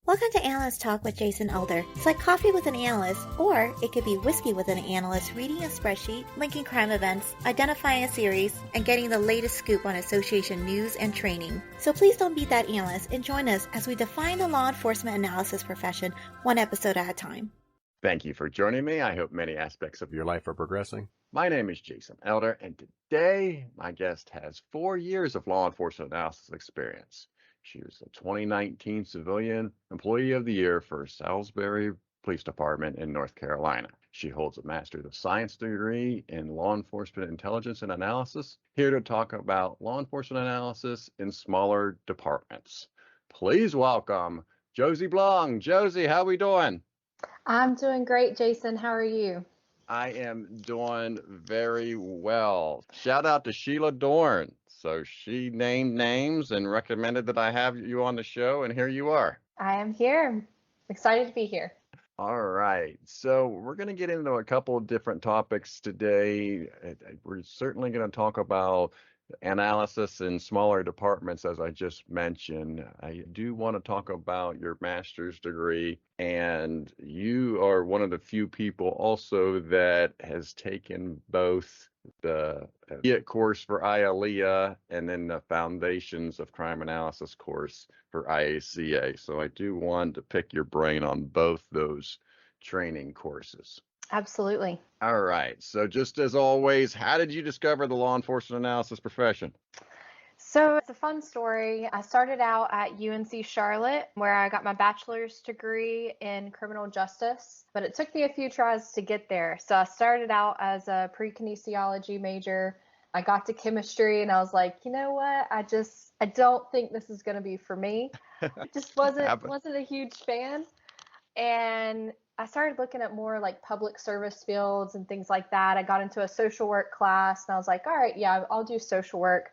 Welcome to Analyst Talk with Jason Elder. It's like coffee with an analyst, or it could be whiskey with an analyst reading a spreadsheet, linking crime events, identifying a series, and getting the latest scoop on association news and training. So please don't be that analyst and join us as we define the law enforcement analysis profession one episode at a time. Thank you for joining me. I hope many aspects of your life are progressing. My name is Jason Elder, and today my guest has 4 years of law enforcement analysis experience. She was the 2019 Civilian Employee of the Year for Salisbury Police Department in North Carolina. She holds a Master of Science degree in Law Enforcement Intelligence and Analysis, here to talk about law enforcement analysis in smaller departments. Please welcome Josie Blong. Josie, how we doing? I'm doing great, Jason. How are you? I am doing very well. Shout out to Sheila Dorn. So she named names and recommended that I have you on the show, and here you are. I am here. Excited to be here. All right. So we're going to get into a couple of different topics today. We're certainly going to talk about analysis in smaller departments, as I just mentioned. I do want to talk about your master's degree, and you are one of the few people also that has taken both the FIAT course for IALEIA and then the Foundations of Crime Analysis course for IACA. So I do want to pick your brain on both those training courses. Absolutely. All right. So just as always, how did you discover the law enforcement analysis profession? So it's a fun story. I started out at UNC Charlotte, where I got my bachelor's degree in criminal justice, but it took me a few tries to get there. So I started out as a pre-kinesiology major. I got to chemistry and I was like, you know what? I don't think this is going to be for me. I just wasn't a huge fan. And I started looking at more like public service fields and things like that. I got into a social work class and I was like, all right, yeah, I'll do social work.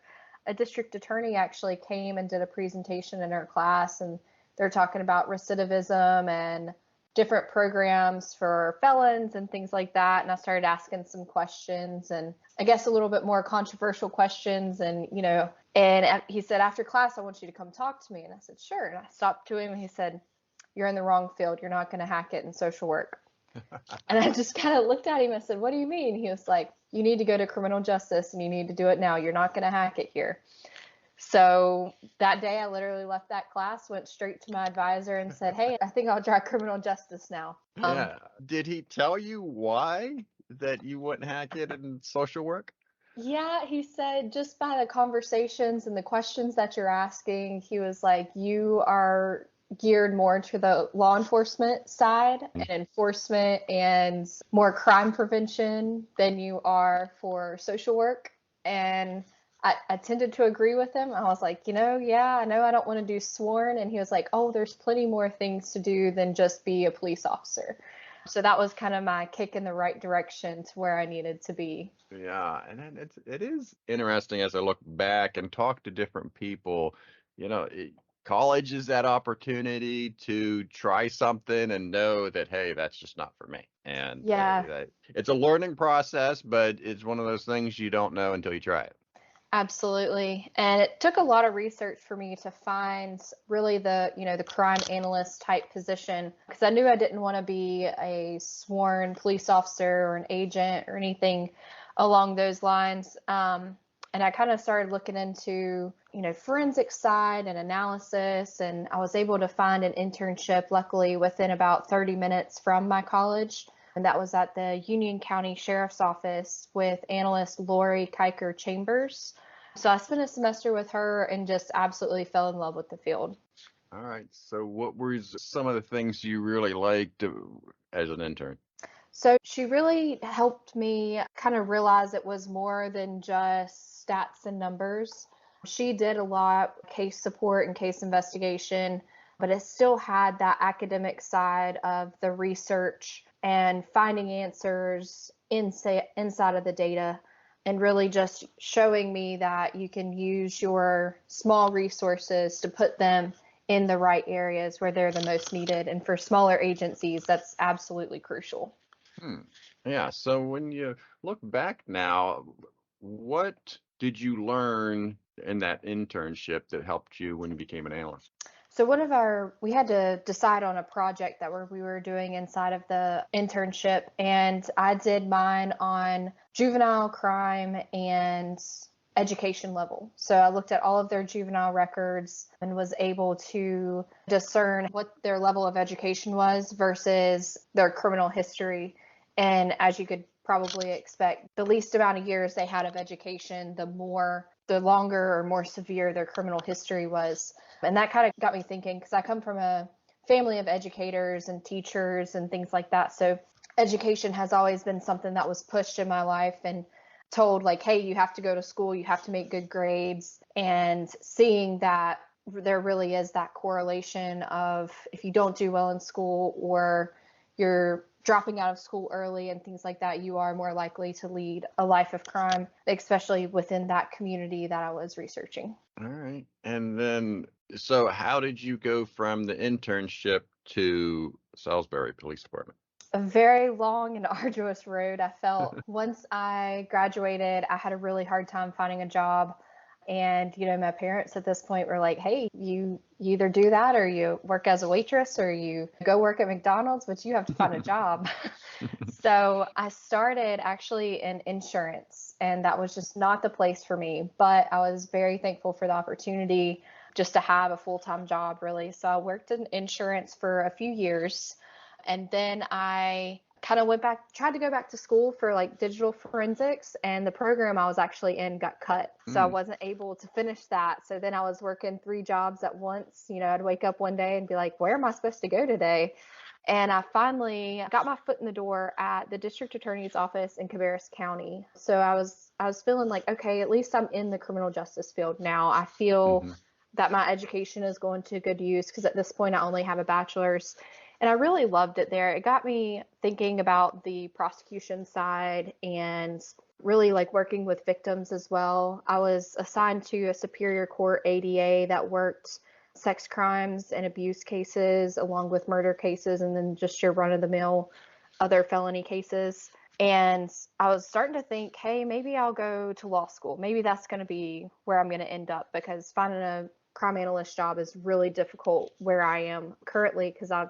A district attorney actually came and did a presentation in our class, and they're talking about recidivism and different programs for felons and things like that. And I started asking some questions, and I guess a little bit more controversial questions. And, and he said, after class, I want you to come talk to me. And I said, sure. And I stopped to him and he said, you're in the wrong field. You're not going to hack it in social work. And I just kind of looked at him and said, what do you mean? He was like, you need to go to criminal justice and you need to do it now. You're not going to hack it here. So that day I literally left that class, went straight to my advisor and said, hey, I think I'll try criminal justice now. Yeah. Did he tell you why that you wouldn't hack it in social work? Yeah, he said just by the conversations and the questions that you're asking, he was like, you are geared more to the law enforcement side and enforcement and more crime prevention than you are for social work. And I tended to agree with him. I was like, yeah, I know I don't want to do sworn. And he was like, oh, there's plenty more things to do than just be a police officer. So that was kind of my kick in the right direction to where I needed to be. Yeah, and it is interesting as I look back and talk to different people, college is that opportunity to try something and know that, hey, that's just not for me. And yeah, it's a learning process, but it's one of those things you don't know until you try it. Absolutely. And it took a lot of research for me to find really the crime analyst type position, because I knew I didn't want to be a sworn police officer or an agent or anything along those lines. And I kind of started looking into, forensic side and analysis, and I was able to find an internship, luckily, within about 30 minutes from my college. And that was at the Union County Sheriff's Office with analyst Lori Kiker Chambers. So I spent a semester with her and just absolutely fell in love with the field. All right. So what were some of the things you really liked as an intern? So she really helped me kind of realize it was more than just stats and numbers. She did a lot case support and case investigation, but it still had that academic side of the research and finding answers inside of the data, and really just showing me that you can use your small resources to put them in the right areas where they're the most needed. And for smaller agencies, that's absolutely crucial. Yeah. So when you look back now, what did you learn in that internship that helped you when you became an analyst? So we had to decide on a project that we were doing inside of the internship, and I did mine on juvenile crime and education level. So I looked at all of their juvenile records and was able to discern what their level of education was versus their criminal history. And as you could probably expect, the least amount of years they had of education, the longer or more severe their criminal history was. And that kind of got me thinking, because I come from a family of educators and teachers and things like that. So education has always been something that was pushed in my life and told like, hey, you have to go to school, you have to make good grades. And seeing that there really is that correlation of if you don't do well in school or you're dropping out of school early and things like that, you are more likely to lead a life of crime, especially within that community that I was researching. All right. And then, so how did you go from the internship to Salisbury Police Department? A very long and arduous road. I felt once I graduated, I had a really hard time finding a job. And, my parents at this point were like, hey, you either do that or you work as a waitress or you go work at McDonald's, but you have to find a job. So I started actually in insurance, and that was just not the place for me. But I was very thankful for the opportunity just to have a full-time job, really. So I worked in insurance for a few years. And then I kind of tried to go back to school for like digital forensics, and the program I was actually in got cut. So I wasn't able to finish that. So then I was working 3 jobs at once. I'd wake up one day and be like, where am I supposed to go today? And I finally got my foot in the door at the district attorney's office in Cabarrus County. So I was feeling like, okay, at least I'm in the criminal justice field now. I feel that my education is going to good use, because at this point I only have a bachelor's. And I really loved it there. It got me thinking about the prosecution side and really like working with victims as well. I was assigned to a Superior Court ADA that worked sex crimes and abuse cases along with murder cases, and then just your run-of-the-mill other felony cases. And I was starting to think, hey, maybe I'll go to law school. Maybe that's going to be where I'm going to end up, because finding a crime analyst job is really difficult where I am currently, because I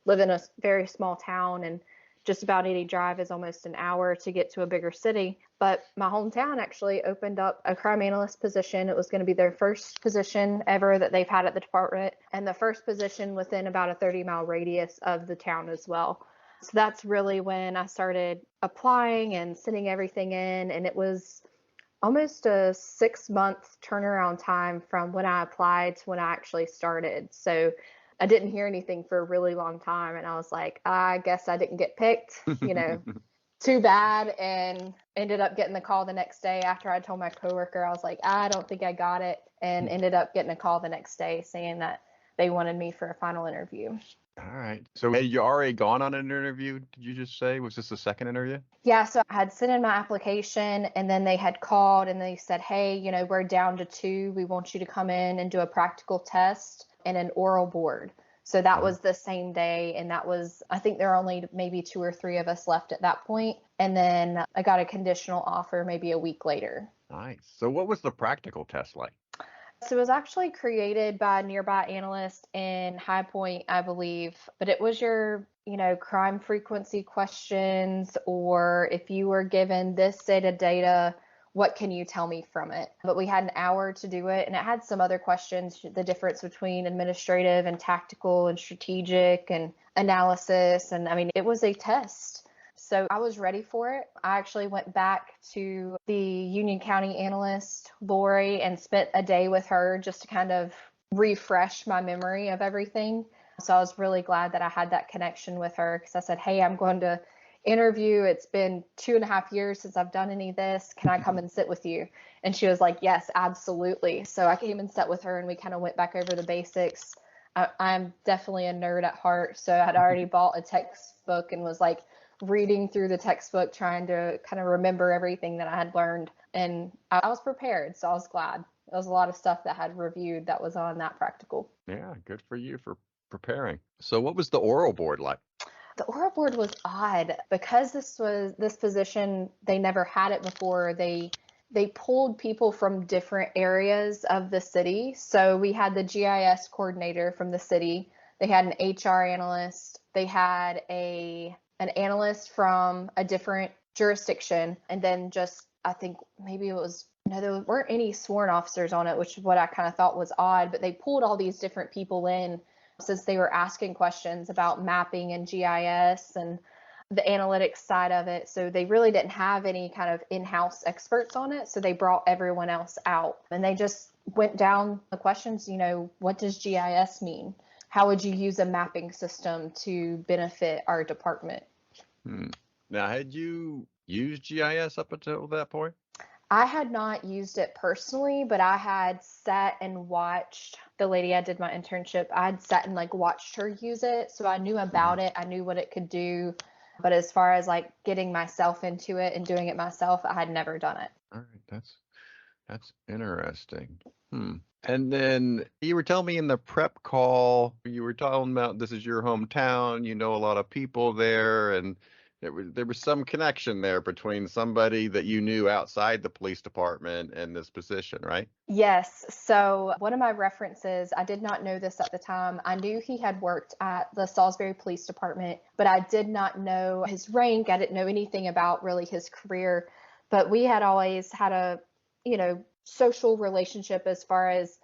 live in a very small town and just about any drive is almost an hour to get to a bigger city. But my hometown actually opened up a crime analyst position. It was going to be their first position ever that they've had at the department, and the first position within about a 30-mile radius of the town as well. So that's really when I started applying and sending everything in, and it was almost a 6-month turnaround time from when I applied to when I actually started. So I didn't hear anything for a really long time, and I was like, I guess I didn't get picked, too bad, and ended up getting the call the next day after I told my coworker. I was like, I don't think I got it, and ended up getting a call the next day saying that they wanted me for a final interview. All right. So had you already gone on an interview, did you just say? Was this the second interview? Yeah, so I had sent in my application, and then they had called and they said, hey, we're down to 2. We want you to come in and do a practical test and an oral board. So that was the same day, and that was, I think there are only maybe 2 or 3 of us left at that point. And then I got a conditional offer maybe a week later. Nice. So what was the practical test like? So it was actually created by a nearby analyst in High Point, I believe, but it was your, crime frequency questions, or if you were given this set of data, what can you tell me from it? But we had an hour to do it, and it had some other questions, the difference between administrative and tactical and strategic and analysis. And it was a test. So I was ready for it. I actually went back to the Union County analyst, Lori, and spent a day with her just to kind of refresh my memory of everything. So I was really glad that I had that connection with her, because I said, hey, I'm going to interview. It's been 2.5 years since I've done any of this. Can I come and sit with you? And she was like, yes, absolutely. So I came and sat with her, and we kind of went back over the basics. I'm definitely a nerd at heart. So I'd already bought a textbook and was like reading through the textbook, trying to kind of remember everything that I had learned. And I was prepared. So I was glad. There was a lot of stuff that I had reviewed that was on that practical. Yeah, good for you for preparing. So what was the oral board like? The oral board was odd because this position, they never had it before. They they pulled people from different areas of the city. So we had the GIS coordinator from the city. They had an HR analyst. They had an analyst from a different jurisdiction. And then just, I think maybe it was, no, there weren't any sworn officers on it, which is what I kind of thought was odd. But they pulled all these different people in since they were asking questions about mapping and GIS and the analytics side of it. So they really didn't have any kind of in-house experts on it. So they brought everyone else out and they just went down the questions, what does GIS mean? How would you use a mapping system to benefit our department? Now, had you used GIS up until that point? I had not used it personally, but I had sat and watched the lady I did my internship. I had sat and watched her use it. So I knew about it. I knew what it could do. But as far as getting myself into it and doing it myself, I had never done it. All right, that's interesting. And then you were telling me in the prep call, you were talking about this is your hometown, you know a lot of people there, and there was some connection there between somebody that you knew outside the police department and this position, right? Yes. So one of my references, I did not know this at the time. I knew he had worked at the Salisbury Police Department, but I did not know his rank. I didn't know anything about really his career, but we had always had a, social relationship as far as,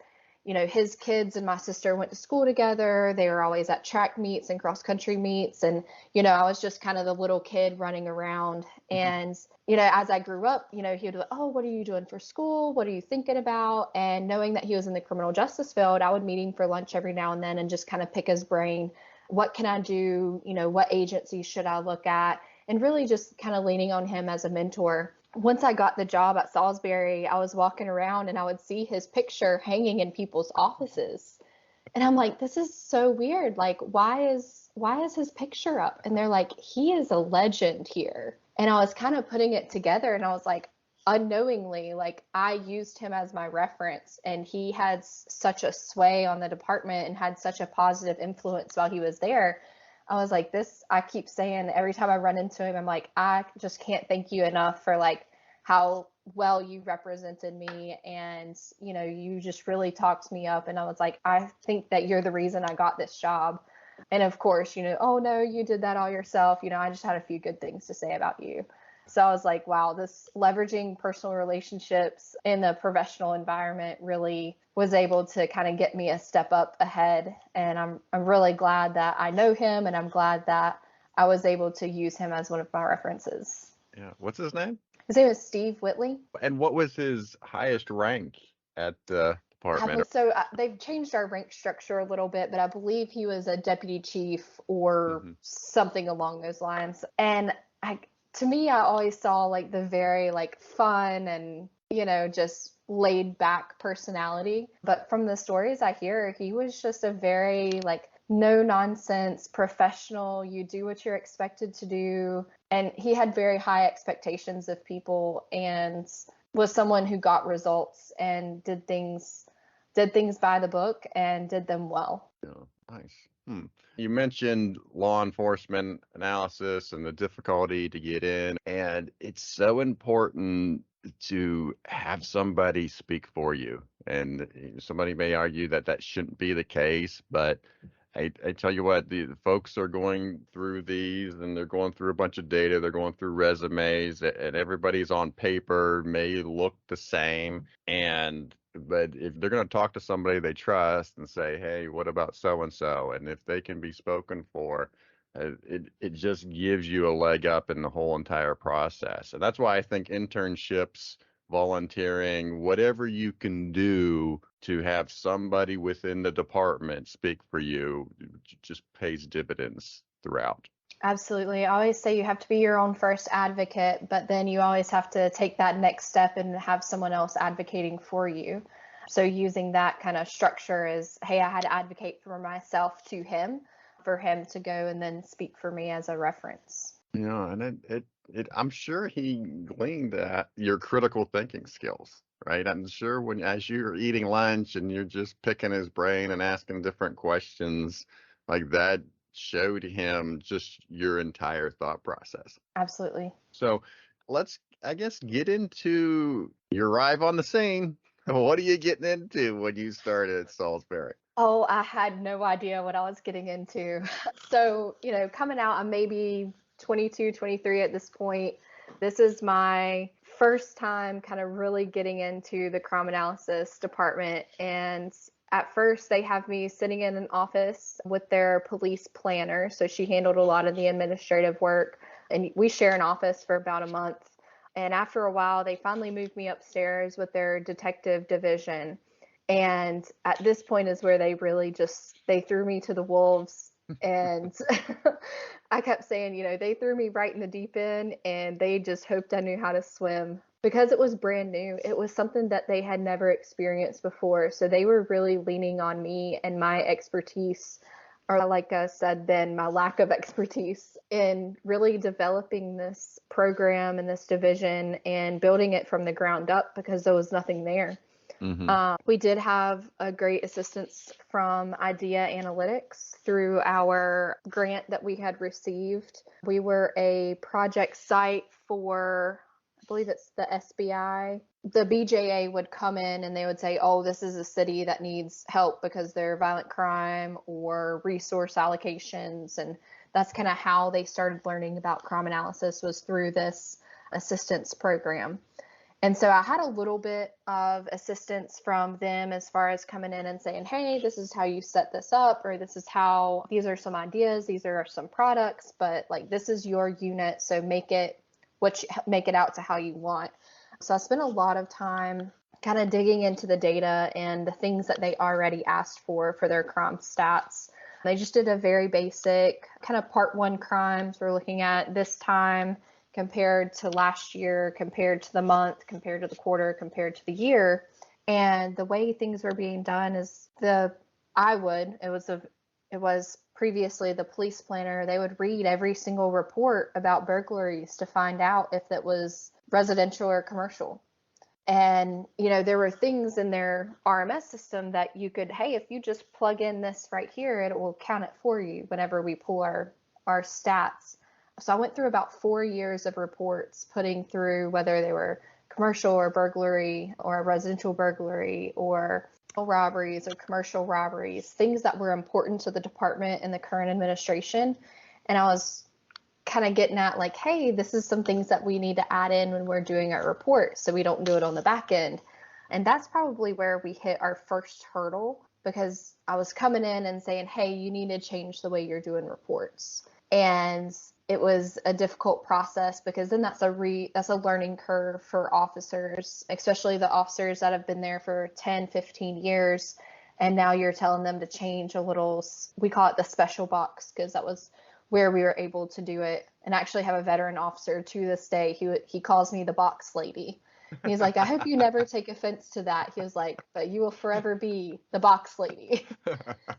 his kids and my sister went to school together. They were always at track meets and cross country meets. And, I was just kind of the little kid running around. And, as I grew up, he would be like, oh, what are you doing for school? What are you thinking about? And knowing that he was in the criminal justice field, I would meet him for lunch every now and then and just kind of pick his brain. What can I do? What agencies should I look at? And really just kind of leaning on him as a mentor. Once I got the job at Salisbury, I was walking around and I would see his picture hanging in people's offices. And I'm like, this is so weird. Why is his picture up? And they're like, he is a legend here. And I was kind of putting it together and I was like, unknowingly, I used him as my reference and he had such a sway on the department and had such a positive influence while he was there. I was like, I keep saying every time I run into him, I'm like, I just can't thank you enough for how well you represented me. And, you just really talked me up. And I was like, I think that you're the reason I got this job. And of course, oh no, you did that all yourself. I just had a few good things to say about you. So I was like, wow, this leveraging personal relationships in the professional environment really was able to kind of get me a step up ahead. And I'm really glad that I know him, and I'm glad that I was able to use him as one of my references. Yeah. What's his name? His name is Steve Whitley. And what was his highest rank at the department? So they've changed our rank structure a little bit, but I believe he was a deputy chief or something along those lines. And to me, I always saw the very fun and, just laid back personality. But from the stories I hear, he was just a very no nonsense professional. You do what you're expected to do. And he had very high expectations of people and was someone who got results and did things by the book and did them well. Oh, nice. You mentioned law enforcement analysis and the difficulty to get in, and it's so important to have somebody speak for you. And somebody may argue that shouldn't be the case, but I tell you what, the folks are going through these and they're going through a bunch of data, they're going through resumes, and everybody's on paper may look the same. But if they're going to talk to somebody they trust and say, hey, what about so-and-so? And if they can be spoken for, it just gives you a leg up in the whole entire process. And that's why I think internships, volunteering, whatever you can do to have somebody within the department speak for you just pays dividends throughout. Absolutely. I always say you have to be your own first advocate, but then you always have to take that next step and have someone else advocating for you. So using that kind of structure is, hey, I had to advocate for myself to him, for him to go and then speak for me as a reference. Yeah, and I'm sure he gleaned that your critical thinking skills, right? I'm sure as you're eating lunch and you're just picking his brain and asking different questions like that, showed him just your entire thought process. Absolutely. So let's I guess get into your arrive on the scene. What are you getting into when you started at Salisbury? Oh, I had no idea what I was getting into. So, coming out, I'm maybe 22, 23 at this point. This is my first time kind of really getting into the crime analysis department. And at first, they have me sitting in an office with their police planner. So she handled a lot of the administrative work. And we share an office for about a month. And after a while, they finally moved me upstairs with their detective division. And at this point is where they really they threw me to the wolves. And I kept saying, they threw me right in the deep end and they just hoped I knew how to swim because it was brand new. It was something that they had never experienced before. So they were really leaning on me and my expertise, or like I said, then my lack of expertise in really developing this program and this division and building it from the ground up because there was nothing there. We did have a great assistance from IDEA Analytics through our grant that we had received. We were a project site for, I believe it's the SBI. The BJA would come in and they would say, oh, this is a city that needs help because they're violent crime or resource allocations. And that's kind of how they started learning about crime analysis, was through this assistance program. And so I had a little bit of assistance from them as far as coming in and saying, hey, this is how you set this up, or these are some ideas, these are some products, but like this is your unit, so make it out to how you want. So I spent a lot of time kind of digging into the data and the things that they already asked for their crime stats. They just did a very basic kind of part 1 crimes. We're looking at this time compared to last year, compared to the month, compared to the quarter, compared to the year. And the way things were being done is it was previously the police planner, they would read every single report about burglaries to find out if it was residential or commercial. And, there were things in their RMS system that you could, hey, if you just plug in this right here, it will count it for you whenever we pull our stats. So I went through about 4 years of reports, putting through whether they were commercial or burglary or residential burglary or robberies or commercial robberies, things that were important to the department and the current administration. And I was kind of getting at like, hey, this is some things that we need to add in when we're doing our report so we don't do it on the back end. And that's probably where we hit our first hurdle, because I was coming in and saying, hey, you need to change the way you're doing reports. And it was a difficult process because then that's a learning curve for officers, especially the officers that have been there for 10, 15 years. And now you're telling them to change a little, we call it the special box, because that was where we were able to do it. And I actually have a veteran officer to this day. He calls me the box lady. He's like, I hope you never take offense to that. He was like, but you will forever be the box lady.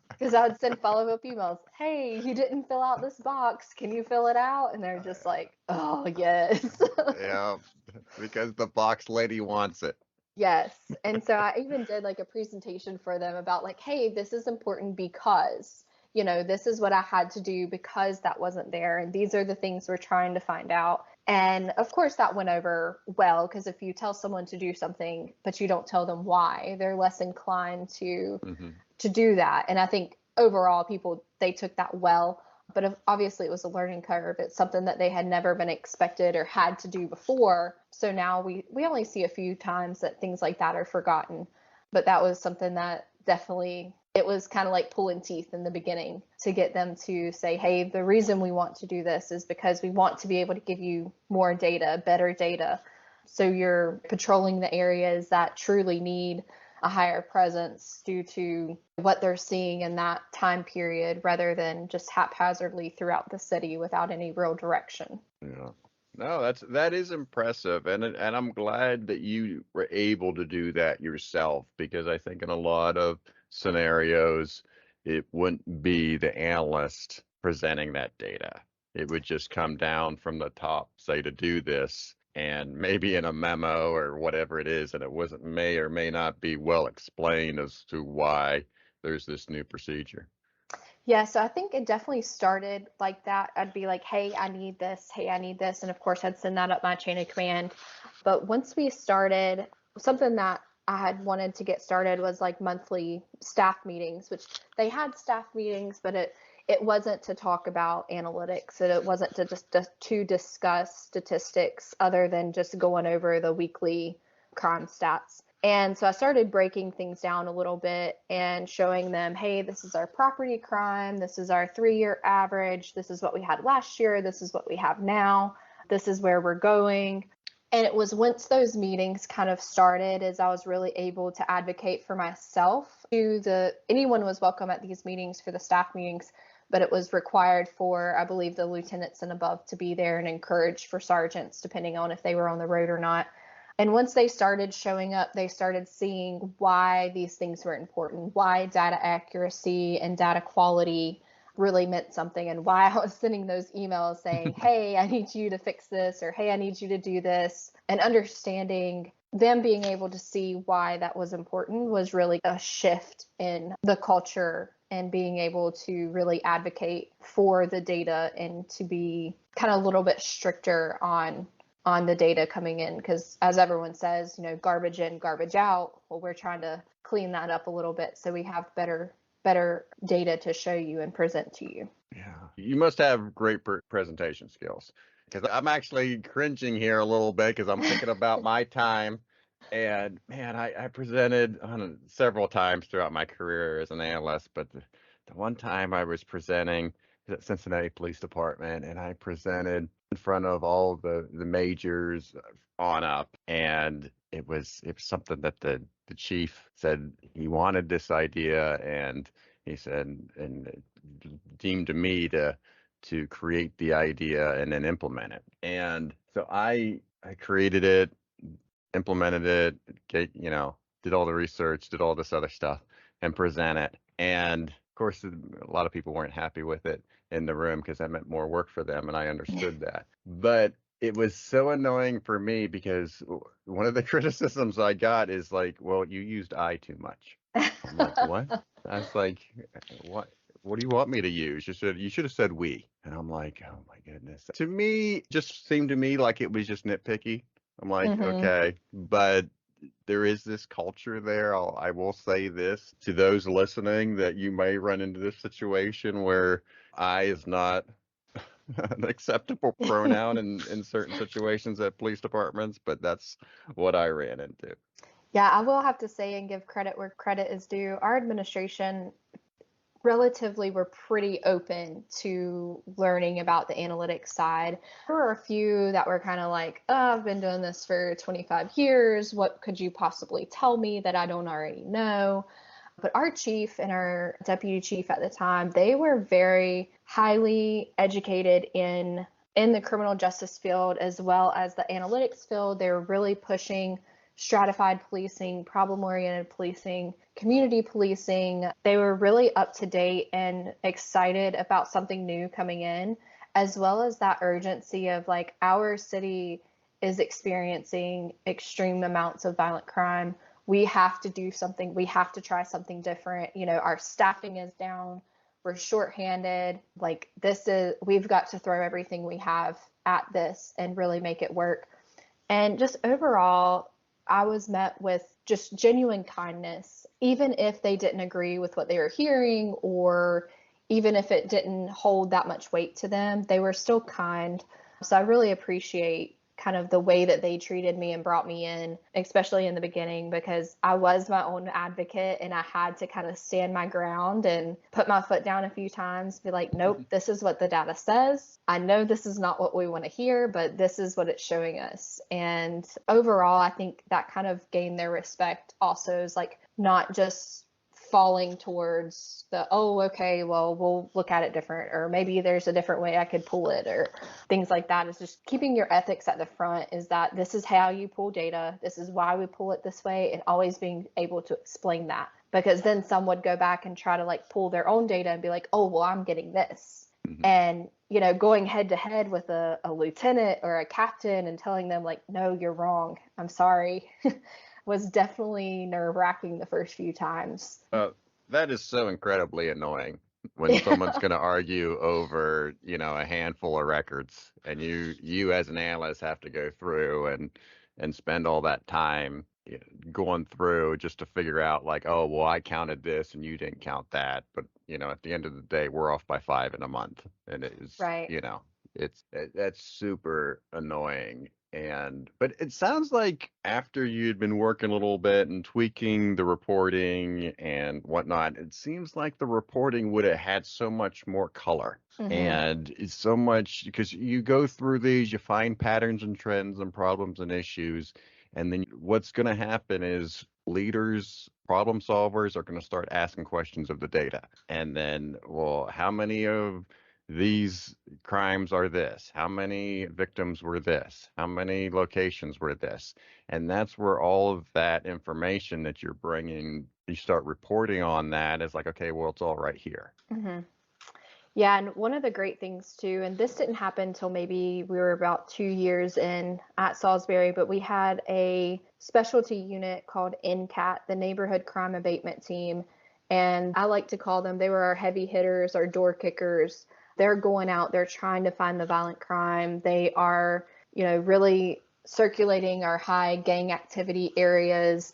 Because I would send follow-up emails. Hey, you didn't fill out this box. Can you fill it out? And they're just like, oh, yes. Yeah, because the box lady wants it. Yes. And so I even did like a presentation for them about like, hey, this is important because, this is what I had to do because that wasn't there. And these are the things we're trying to find out. And of course that went over well, because if you tell someone to do something, but you don't tell them why, they're less inclined to do that. And I think overall they took that well, but obviously it was a learning curve. It's something that they had never been expected or had to do before. So now we only see a few times that things like that are forgotten, but that was something that definitely, it was kind of like pulling teeth in the beginning to get them to say, hey, the reason we want to do this is because we want to be able to give you more data, better data. So you're patrolling the areas that truly need a higher presence due to what they're seeing in that time period, rather than just haphazardly throughout the city without any real direction. Yeah. No, that is impressive, and I'm glad that you were able to do that yourself, because I think in a lot of scenarios it wouldn't be the analyst presenting that data. It would just come down from the top, say to do this, and maybe in a memo or whatever it is, and it may or may not be well explained as to why there's this new procedure. Yeah, so I think it definitely started like that. I'd be like, hey, I need this. Hey, I need this. And of course, I'd send that up my chain of command. But once we started, something that I had wanted to get started was like monthly staff meetings, which they had staff meetings, but it wasn't to talk about analytics. It wasn't to discuss statistics other than just going over the weekly crime stats. And so I started breaking things down a little bit and showing them, hey, this is our property crime. This is our 3-year average. This is what we had last year. This is what we have now. This is where we're going. And it was once those meetings kind of started as I was really able to advocate for myself. Anyone was welcome at these meetings for the staff meetings, but it was required for, I believe, the lieutenants and above to be there and encouraged for sergeants, depending on if they were on the road or not. And once they started showing up, they started seeing why these things were important, why data accuracy and data quality really meant something, and why I was sending those emails saying, hey, I need you to fix this, or hey, I need you to do this. And understanding them being able to see why that was important was really a shift in the culture and being able to really advocate for the data and to be kind of a little bit stricter on the data coming in, because as everyone says, garbage in, garbage out. Well, we're trying to clean that up a little bit so we have better data to show you and present to you. Yeah, you must have great presentation skills, because I'm actually cringing here a little bit because I'm thinking about my time. And man, I presented several times throughout my career as an analyst, but the one time I was presenting at Cincinnati Police Department, and I presented in front of all the majors on up, and it was something that the chief said he wanted this idea, and he said and deemed me to create the idea and then implement it. And so I created it, implemented it, did all the research, did all this other stuff, and present it. And of course, a lot of people weren't happy with it in the room because that meant more work for them, and I understood that. But it was so annoying for me because one of the criticisms I got is like, well, you used I too much. I'm like, what? I was like, what do you want me to use? You should have said we. And I'm like, oh my goodness. To me, just seemed to me like it was just nitpicky. I'm like, okay, but there is this culture there. I will say this to those listening, that you may run into this situation where I is not an acceptable pronoun in certain situations at police departments, but that's what I ran into. Yeah, I will have to say and give credit where credit is due. Our administration relatively were pretty open to learning about the analytics side. There were a few that were kind of like, oh, I've been doing this for 25 years. What could you possibly tell me that I don't already know? But our chief and our deputy chief at the time, they were very highly educated in the criminal justice field as well as the analytics field. They were really pushing stratified policing, problem-oriented policing, community policing. They were really up to date and excited about something new coming in, as well as that urgency of like, our city is experiencing extreme amounts of violent crime. We have to do something. We have to try something different. Our staffing is down. We're shorthanded. Like, we've got to throw everything we have at this and really make it work. And just overall, I was met with just genuine kindness, even if they didn't agree with what they were hearing, or even if it didn't hold that much weight to them, they were still kind. So I really appreciate kind of the way that they treated me and brought me in, especially in the beginning, because I was my own advocate and I had to kind of stand my ground and put my foot down a few times, be like, nope, this is what the data says. I know this is not what we want to hear, but this is what it's showing us. And overall, I think that kind of gained their respect also, is like not just falling towards the, oh, okay, well, we'll look at it different, or maybe there's a different way I could pull it, or things like that. Is just keeping your ethics at the front, is that this is how you pull data, this is why we pull it this way, and always being able to explain that, because then some would go back and try to like pull their own data and be like, oh, well, I'm getting this. And going head to head with a lieutenant or a captain and telling them like, no, you're wrong, I'm sorry, was definitely nerve-wracking the first few times. That is so incredibly annoying. when someone's going to argue over, a handful of records, and you as an analyst have to go through and spend all that time going through just to figure out like, oh, well, I counted this and you didn't count that. But, at the end of the day, we're off by 5 in a month. And it is, Right. that's super annoying. But it sounds like after you'd been working a little bit and tweaking the reporting and whatnot, it seems like the reporting would have had so much more color. And it's so much because you go through these, you find patterns and trends and problems and issues. And then what's going to happen is leaders, problem solvers are going to start asking questions of the data. And then, well, how many of these crimes are this? How many victims were this? How many locations were this? And that's where all of that information that you're bringing, you start reporting on that as like, okay, well, it's all right here. Yeah, and one of the great things too, and this didn't happen until maybe we were about 2 years in at Salisbury, but we had a specialty unit called NCAT, the Neighborhood Crime Abatement Team. And I like to call them, they were our heavy hitters, our door kickers. They're going out, they're trying to find the violent crime. They are, really circulating our high gang activity areas.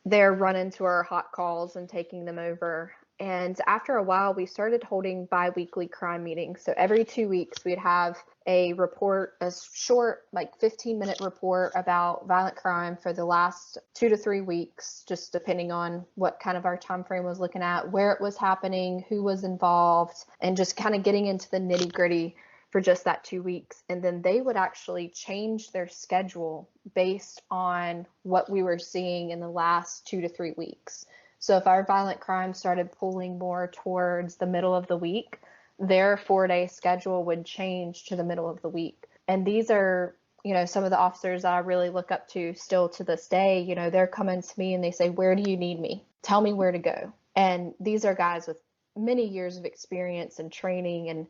They're running to our hot calls and taking them over. And after a while, we started holding bi-weekly crime meetings. So every 2 weeks, we'd have a report, a short, like 15-minute report about violent crime for the last 2 to 3 weeks, just depending on what kind of our time frame was looking at, where it was happening, who was involved, and just kind of getting into the nitty-gritty for just that 2 weeks. And then they would actually change their schedule based on what we were seeing in the last 2 to 3 weeks. So if our violent crime started pulling more towards the middle of the week, their 4-day schedule would change to the middle of the week. And these are, some of the officers that I really look up to still to this day. They're coming to me and they say, where do you need me? Tell me where to go. And these are guys with many years of experience and training. And,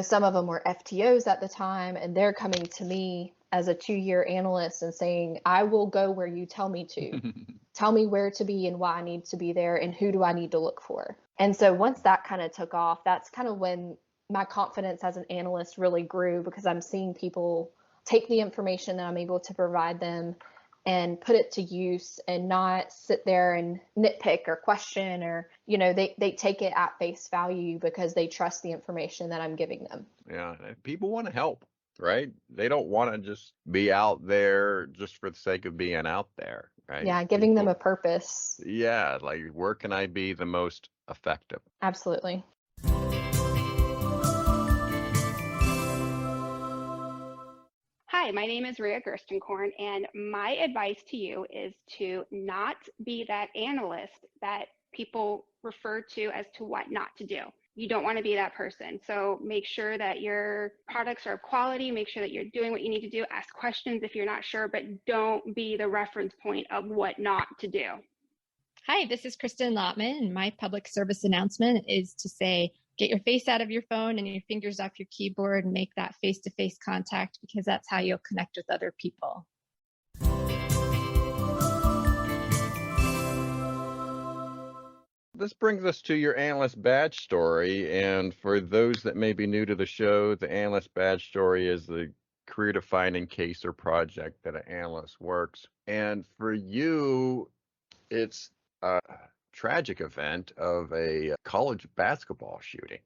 some of them were FTOs at the time, and they're coming to me as a 2-year analyst and saying, I will go where you tell me to. Tell me where to be and why I need to be there and who do I need to look for. And so once that kind of took off, that's kind of when my confidence as an analyst really grew, because I'm seeing people take the information that I'm able to provide them and put it to use and not sit there and nitpick or question or, they take it at face value because they trust the information that I'm giving them. Yeah, people want to help, right? They don't want to just be out there just for the sake of being out there, right? Yeah, giving them a purpose. Yeah, like where can I be the most effective? Absolutely. Hi, my name is Rhea Gerstenkorn, and my advice to you is to not be that analyst that people refer to as to what not to do. You don't want to be that person. So make sure that your products are of quality, make sure that you're doing what you need to do, ask questions if you're not sure, but don't be the reference point of what not to do. Hi, this is Kristen, Lottman, and my public service announcement is to say, get your face out of your phone and your fingers off your keyboard and make that face-to-face contact, because that's how you'll connect with other people. This brings us to your analyst badge story. And for those that may be new to the show, the analyst badge story is the career-defining case or project that an analyst works. And for you, it's a tragic event of a college basketball shooting.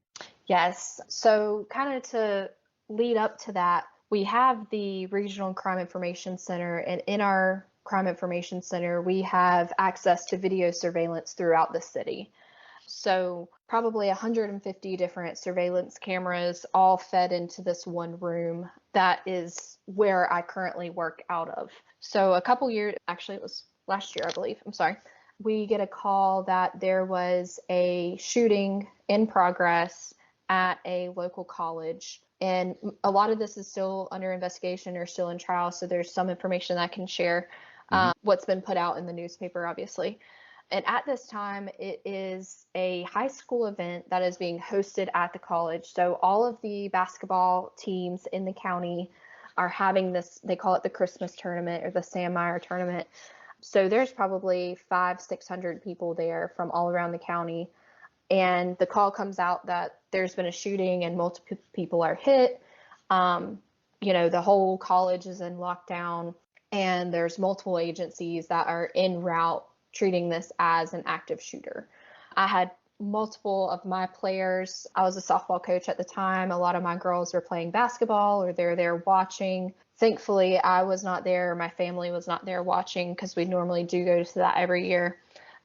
Yes. So kind of to lead up to that, we have the Regional Crime Information Center, and in our Crime Information Center, we have access to video surveillance throughout the city. So probably 150 different surveillance cameras all fed into this one room. That is where I currently work out of. So a couple years, actually it was last year, I believe, we get a call that there was a shooting in progress at a local college. And a lot of this is still under investigation or still in trial. So there's some information that I can share, what's been put out in the newspaper, obviously. And at this time, it is a high school event that is being hosted at the college. So all of the basketball teams in the county are having this, they call it the Christmas tournament or the Sam Meyer tournament. So there's probably 500-600 people there from all around the county. and the call comes out that there's been a shooting and multiple people are hit. The whole college is in lockdown, and there's multiple agencies that are en route treating this as an active shooter. I had multiple of my players. I was a softball coach at the time. A lot of my girls were playing basketball or they're there watching. Thankfully, I was not there. My family was not there watching because we normally do go to that every year.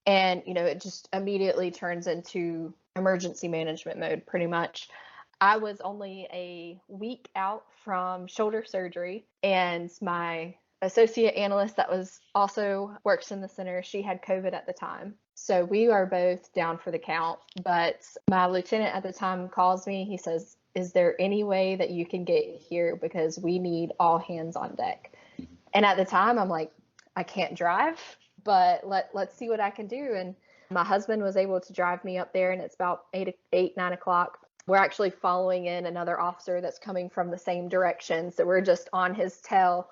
And, it just immediately turns into emergency management mode pretty much. I was only a week out from shoulder surgery, and my associate analyst that was also works in the center, she had COVID at the time. So we are both down for the count. But my lieutenant at the time calls me. He says, "Is there any way that you can get here? Because we need all hands on deck." And at the time, I'm like, I can't drive, but let's see what I can do. And my husband was able to drive me up there, and it's about 9 o'clock. We're actually following in another officer that's coming from the same direction. So we're just on his tail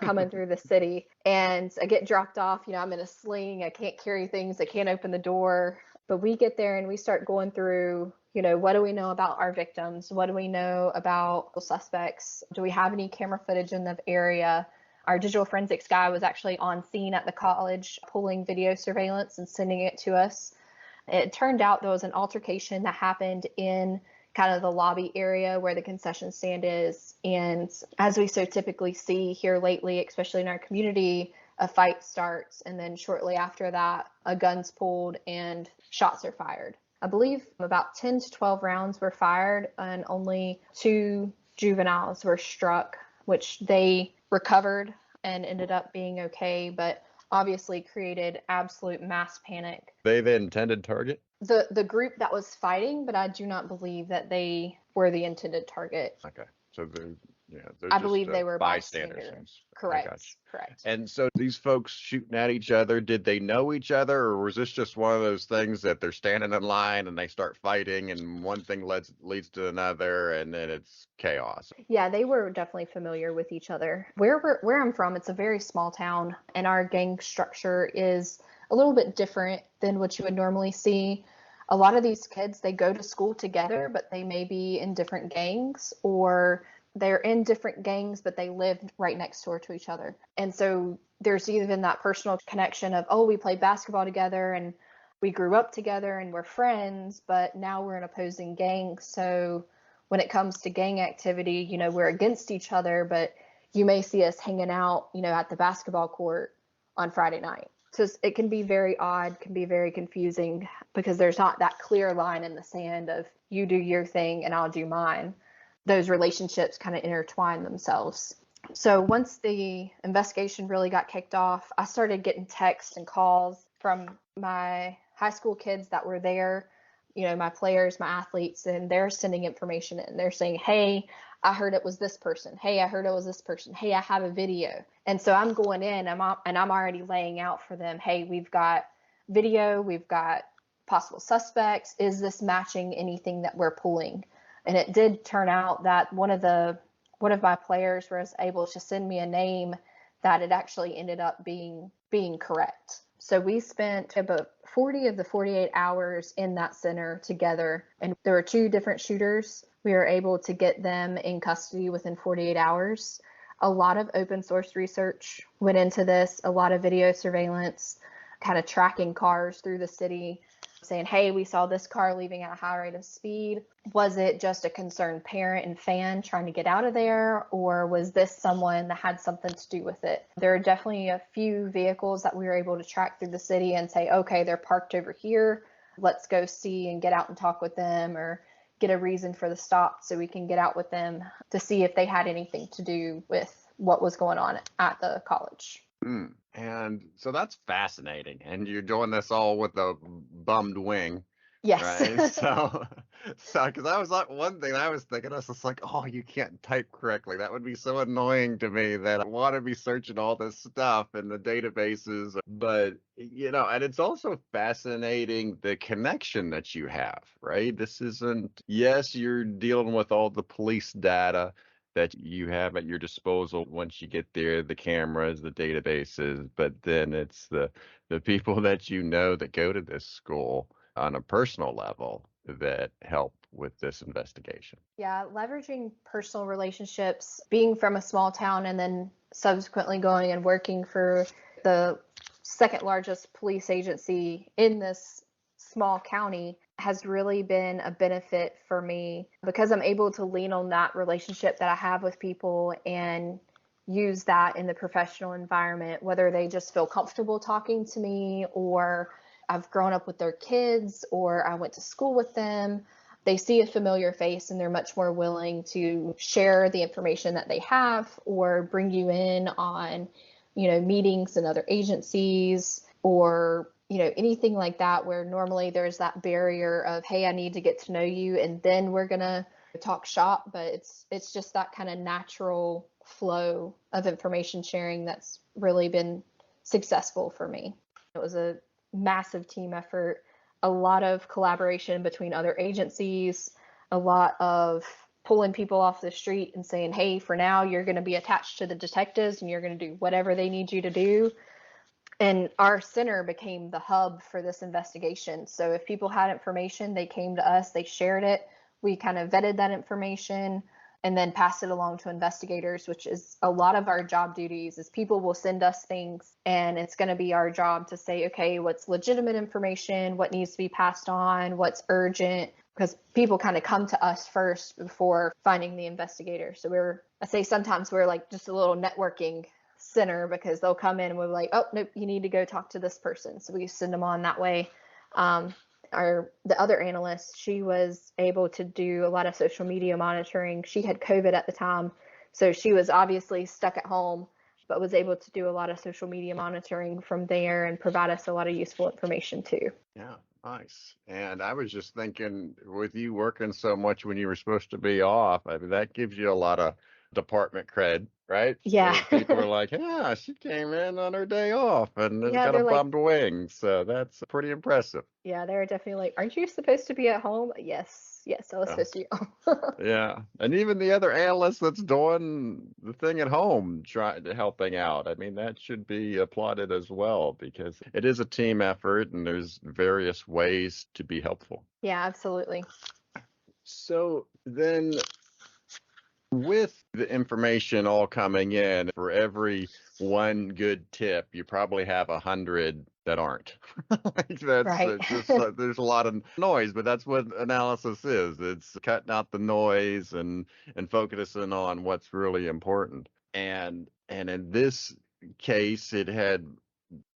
coming through the city. And I get dropped off. I'm in a sling. I can't carry things. I can't open the door. But we get there and we start going through, what do we know about our victims? What do we know about the suspects? Do we have any camera footage in the area? Our digital forensics guy was actually on scene at the college pulling video surveillance and sending it to us. It turned out there was an altercation that happened in kind of the lobby area where the concession stand is. And as we so typically see here lately, especially in our community, a fight starts. And then shortly after that, a gun's pulled and shots are fired. I believe about 10 to 12 rounds were fired and only 2 juveniles were struck, which they recovered and ended up being okay. But obviously created absolute mass panic. They the intended target? The group that was fighting, but I do not believe that they were the intended target. Okay. So they're I believe they were bystanders. Correct. And so these folks shooting at each other, did they know each other, or was this just one of those things that they're standing in line and they start fighting and one thing leads to another and then it's chaos? Yeah, they were definitely familiar with each other. Where I'm from, it's a very small town, and our gang structure is a little bit different than what you would normally see. A lot of these kids, they go to school together, but they may be in different gangs, or they're in different gangs, but they live right next door to each other. And so there's even that personal connection of, we played basketball together and we grew up together and we're friends, but now we're in opposing gangs. So when it comes to gang activity, we're against each other, but you may see us hanging out, at the basketball court on Friday night. So it can be very odd, can be very confusing, because there's not that clear line in the sand of you do your thing and I'll do mine. Those relationships kind of intertwine themselves. So once the investigation really got kicked off, I started getting texts and calls from my high school kids that were there, my players, my athletes, and they're sending information in. They're saying, "Hey, I heard it was this person. Hey, I heard it was this person. Hey, I have a video." And so I'm going in and I'm already laying out for them, "Hey, we've got video, we've got possible suspects. Is this matching anything that we're pulling?" And it did turn out that one of my players was able to send me a name that it actually ended up being correct. So we spent about 40 of the 48 hours in that center together, and there were 2 different shooters. We were able to get them in custody within 48 hours. A lot of open source research went into this, a lot of video surveillance, kind of tracking cars through the city, saying, "Hey, we saw this car leaving at a high rate of speed. Was it just a concerned parent and fan trying to get out of there, or was this someone that had something to do with it?" There are definitely a few vehicles that we were able to track through the city and say, "Okay, they're parked over here. Let's go see and get out and talk with them, or get a reason for the stop so we can get out with them to see if they had anything to do with what was going on at the college." And so that's fascinating. And you're doing this all with a bummed wing. Yes. Right. So because that was like one thing I was thinking, I was just like, you can't type correctly. That would be so annoying to me that I want to be searching all this stuff in the databases. But, and it's also fascinating the connection that you have, right? This isn't, yes, you're dealing with all the police data that you have at your disposal once you get there, the cameras, the databases, but then it's the people that that go to this school. on a personal level that help with this investigation? Yeah, leveraging personal relationships, being from a small town and then subsequently going and working for the second largest police agency in this small county has really been a benefit for me because I'm able to lean on that relationship that I have with people and use that in the professional environment, whether they just feel comfortable talking to me or I've grown up with their kids or I went to school with them. They see a familiar face and they're much more willing to share the information that they have or bring you in on, meetings and other agencies or, anything like that, where normally there's that barrier of, hey, I need to get to know you and then we're going to talk shop. But it's just that kind of natural flow of information sharing that's really been successful for me. It was a massive team effort, a lot of collaboration between other agencies, a lot of pulling people off the street and saying, hey, for now, you're going to be attached to the detectives and you're going to do whatever they need you to do. And our center became the hub for this investigation. So if people had information, they came to us, they shared it. We kind of vetted that information and then passed it along to investigators, which is a lot of our job duties is people will send us things and it's going to be our job to say, okay, what's legitimate information, what needs to be passed on, what's urgent, because people kind of come to us first before finding the investigator. So I say sometimes we're like just a little networking center because they'll come in and we're like, oh, nope, you need to go talk to this person. So we send them on that way. The other analyst, she was able to do a lot of social media monitoring. She had COVID at the time, so she was obviously stuck at home, but was able to do a lot of social media monitoring from there and provide us a lot of useful information too. Yeah, nice. And I was just thinking, with you working so much when you were supposed to be off, I mean, that gives you a lot of department cred, right? Yeah. People are like, yeah, she came in on her day off and has Yeah, got a they're like, bummed wing. So that's pretty impressive. yeah, they're definitely like, aren't you supposed to be at home? Yes, I was Yeah. supposed to be at home. Yeah. And even the other analyst that's doing the thing at home, helping out. I mean, that should be applauded as well because it is a team effort and there's various ways to be helpful. Yeah, absolutely. So then, with the information all coming in, for every one good tip, you probably have 100 that aren't. Like that's Right. just there's a lot of noise, but that's what analysis is. It's cutting out the noise and focusing on what's really important. And in this case,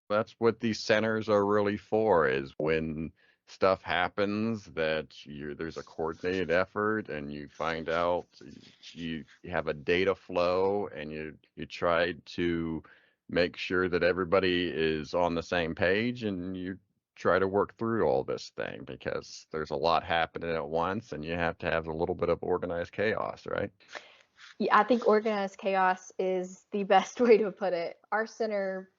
that's what these centers are really for, is when stuff happens that there's a coordinated effort and you find out you have a data flow and you try to make sure that everybody is on the same page and you try to work through all this thing because there's a lot happening at once and you have to have a little bit of organized chaos, right? Yeah, I think organized chaos is the best way to put it. Our center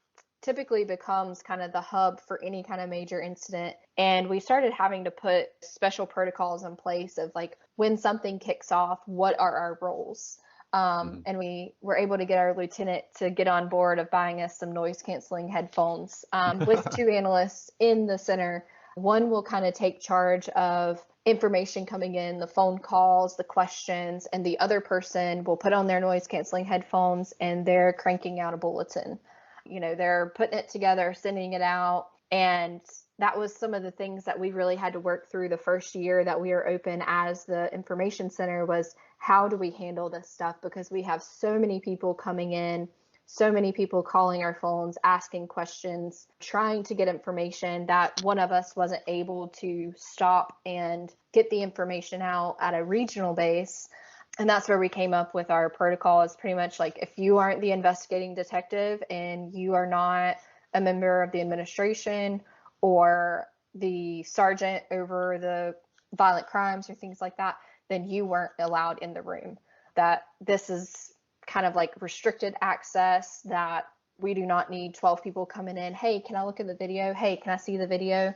typically becomes kind of the hub for any kind of major incident. And we started having to put special protocols in place of like when something kicks off, what are our roles? And we were able to get our lieutenant to get on board of buying us some noise canceling headphones with two analysts in the center. One will kind of take charge of information coming in, the phone calls, the questions, and the other person will put on their noise canceling headphones and they're cranking out a bulletin. They're putting it together, sending it out. And that was some of the things that we really had to work through the first year that we were open as the information center was, how do we handle this stuff? Because we have so many people coming in, so many people calling our phones, asking questions, trying to get information that one of us wasn't able to stop and get the information out at a regional base. And that's where we came up with our protocol. Is pretty much like, if you aren't the investigating detective and you are not a member of the administration or the sergeant over the violent crimes or things like that, then you weren't allowed in the room. That this is kind of like restricted access, that we do not need 12 people coming in. Hey, can I look at the video? Hey, can I see the video?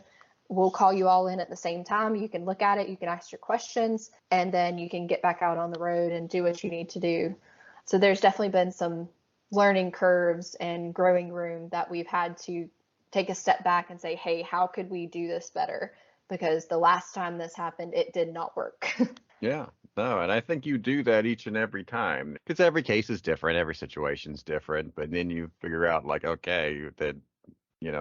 We'll call you all in at the same time. You can look at it, you can ask your questions, and then you can get back out on the road and do what you need to do. So there's definitely been some learning curves and growing room that we've had to take a step back and say, hey, how could we do this better? because the last time this happened, it did not work. Yeah, no, and I think you do that each and every time because every case is different, every situation's different, but then you figure out like, okay, that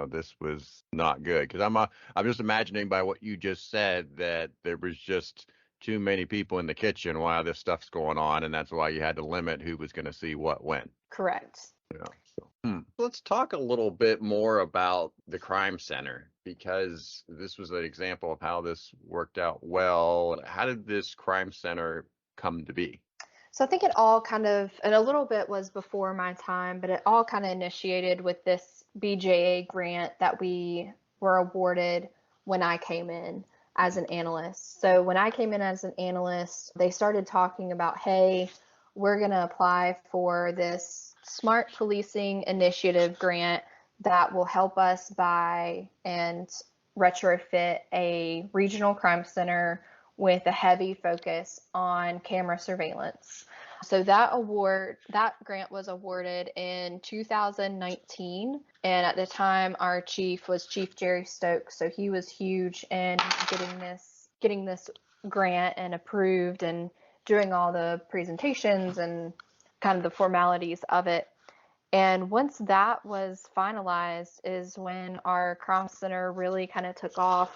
this was not good because I'm just imagining by what you just said that there was just too many people in the kitchen while this stuff's going on, and that's why you had to limit who was going to see what when. Correct. Yeah. Let's talk a little bit more about the crime center because this was an example of how this worked out well. How did this crime center come to be? So I think it all kind of, and a little bit was before my time, but it all kind of initiated with this BJA grant that we were awarded when I came in as an analyst. So when I came in as an analyst, they started talking about, hey, we're going to apply for this Smart Policing Initiative grant that will help us buy and retrofit a regional crime center with a heavy focus on camera surveillance. So that grant was awarded in 2019. And at the time, our chief was Chief Jerry Stokes. So he was huge in getting this grant and approved and doing all the presentations and kind of the formalities of it. And once that was finalized is when our crime center really kind of took off.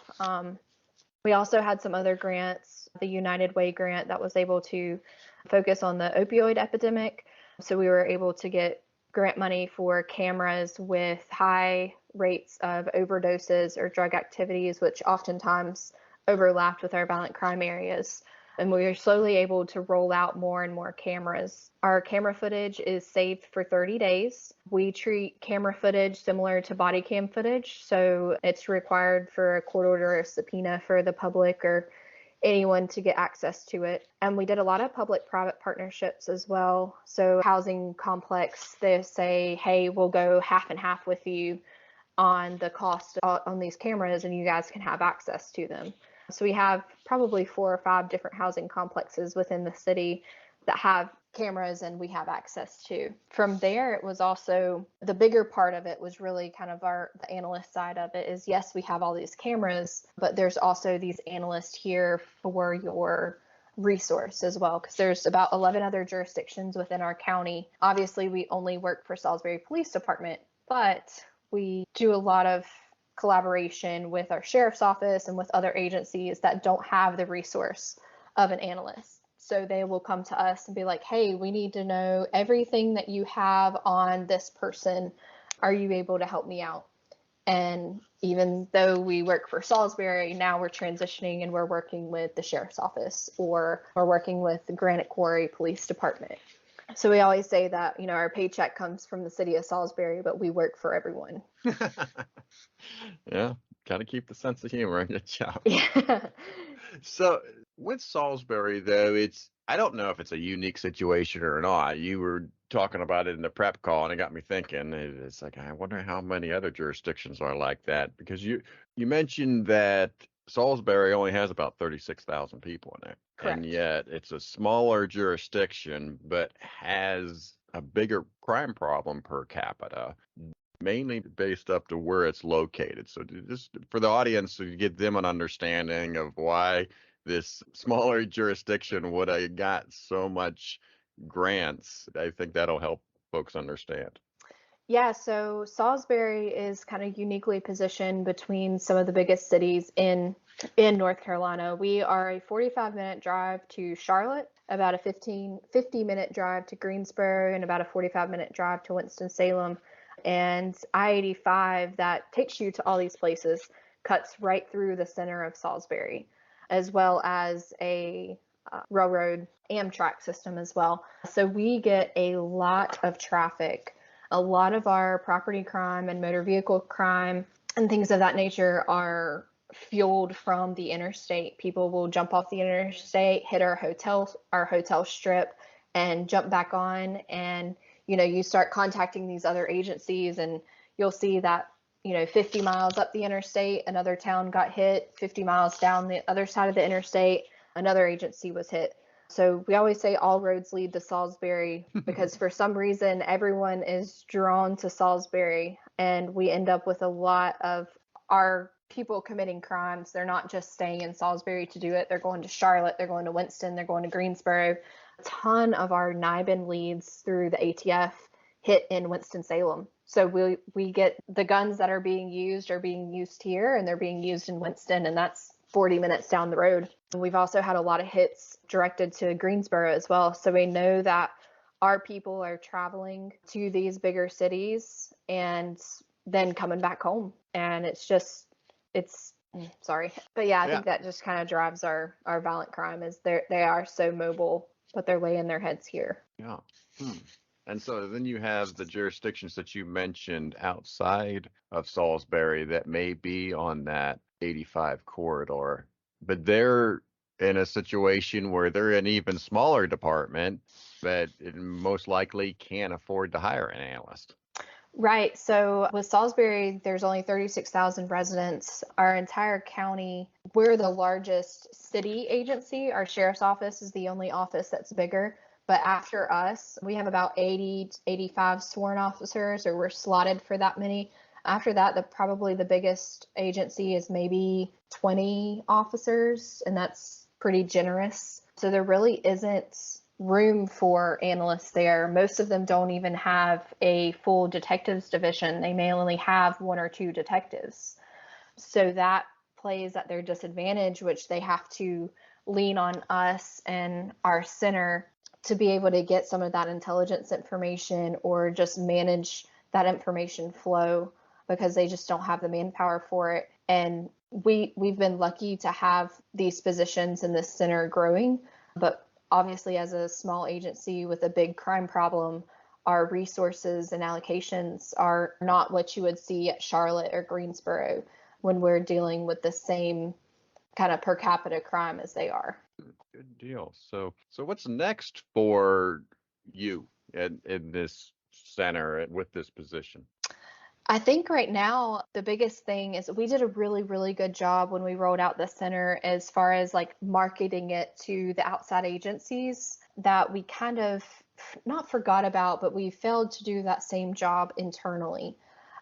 We also had some other grants, the United Way grant that was able to focus on the opioid epidemic. So we were able to get grant money for cameras with high rates of overdoses or drug activities, which oftentimes overlapped with our violent crime areas. And we were slowly able to roll out more and more cameras. Our camera footage is saved for 30 days. We treat camera footage similar to body cam footage. So it's required for a court order or subpoena for the public or anyone to get access to it. And we did a lot of public-private partnerships as well. So housing complex, they say, hey, we'll go half and half with you on the cost on these cameras and you guys can have access to them. So we have probably 4 or 5 different housing complexes within the city that have cameras and we have access to. From there, it was also the bigger part of it was really kind of the analyst side of it is, yes, we have all these cameras, but there's also these analysts here for your resource as well, because there's about 11 other jurisdictions within our county. Obviously, we only work for Salisbury Police Department, but we do a lot of collaboration with our sheriff's office and with other agencies that don't have the resource of an analyst. So they will come to us and be like, hey, we need to know everything that you have on this person. Are you able to help me out? And even though we work for Salisbury, now we're transitioning and we're working with the sheriff's office or we're working with the Granite Quarry Police Department. So we always say that, our paycheck comes from the city of Salisbury, but we work for everyone. Yeah, got to keep the sense of humor in your job. Yeah. So with Salisbury, though, I don't know if it's a unique situation or not. You were talking about it in the prep call, and it got me thinking. It's like, I wonder how many other jurisdictions are like that, because you mentioned that Salisbury only has about 36,000 people in it. Correct. And yet it's a smaller jurisdiction, but has a bigger crime problem per capita, mainly based up to where it's located. So just for the audience, to give them an understanding of why this smaller jurisdiction would have got so much grants, I think that'll help folks understand. Yeah, so Salisbury is kind of uniquely positioned between some of the biggest cities in North Carolina. We are a 45-minute drive to Charlotte, about a 50-minute drive to Greensboro, and about a 45-minute drive to Winston-Salem. And I-85 that takes you to all these places cuts right through the center of Salisbury, as well as a railroad Amtrak system as well. So we get a lot of traffic. A lot of our property crime and motor vehicle crime and things of that nature are fueled from the interstate. People will jump off the interstate, hit our hotel strip, and jump back on. And, you start contacting these other agencies and you'll see that, 50 miles up the interstate, another town got hit, 50 miles down the other side of the interstate, another agency was hit. So we always say all roads lead to Salisbury because for some reason, everyone is drawn to Salisbury, and we end up with a lot of our people committing crimes. They're not just staying in Salisbury to do it. They're going to Charlotte, they're going to Winston, they're going to Greensboro. A ton of our NIBIN leads through the ATF hit in Winston-Salem. So we get the guns that are being used here, and they're being used in Winston, and that's 40 minutes down the road. And we've also had a lot of hits directed to Greensboro as well. So we know that our people are traveling to these bigger cities and then coming back home. And sorry. But yeah, I think that just kind of drives our violent crime is they are so mobile, but they're laying their heads here. Yeah. And so then you have the jurisdictions that you mentioned outside of Salisbury that may be on that 85 corridor, but they're in a situation where they're an even smaller department that most likely can't afford to hire an analyst. Right. So with Salisbury, there's only 36,000 residents. Our entire county, we're the largest city agency. Our sheriff's office is the only office that's bigger. But after us, we have about 80 to 85 sworn officers, or we're slotted for that many. After that, probably the biggest agency is maybe 20 officers, and that's pretty generous. So there really isn't room for analysts there. Most of them don't even have a full detectives division. They may only have one or two detectives. So that plays at their disadvantage, which they have to lean on us and our center to be able to get some of that intelligence information or just manage that information flow, because they just don't have the manpower for it. And we've been lucky to have these positions in this center growing, but obviously as a small agency with a big crime problem, our resources and allocations are not what you would see at Charlotte or Greensboro when we're dealing with the same kind of per capita crime as they are. Good deal. So what's next for you in this center with this position? I think right now the biggest thing is we did a really, really good job when we rolled out the center as far as like marketing it to the outside agencies, that we kind of not forgot about, but we failed to do that same job internally.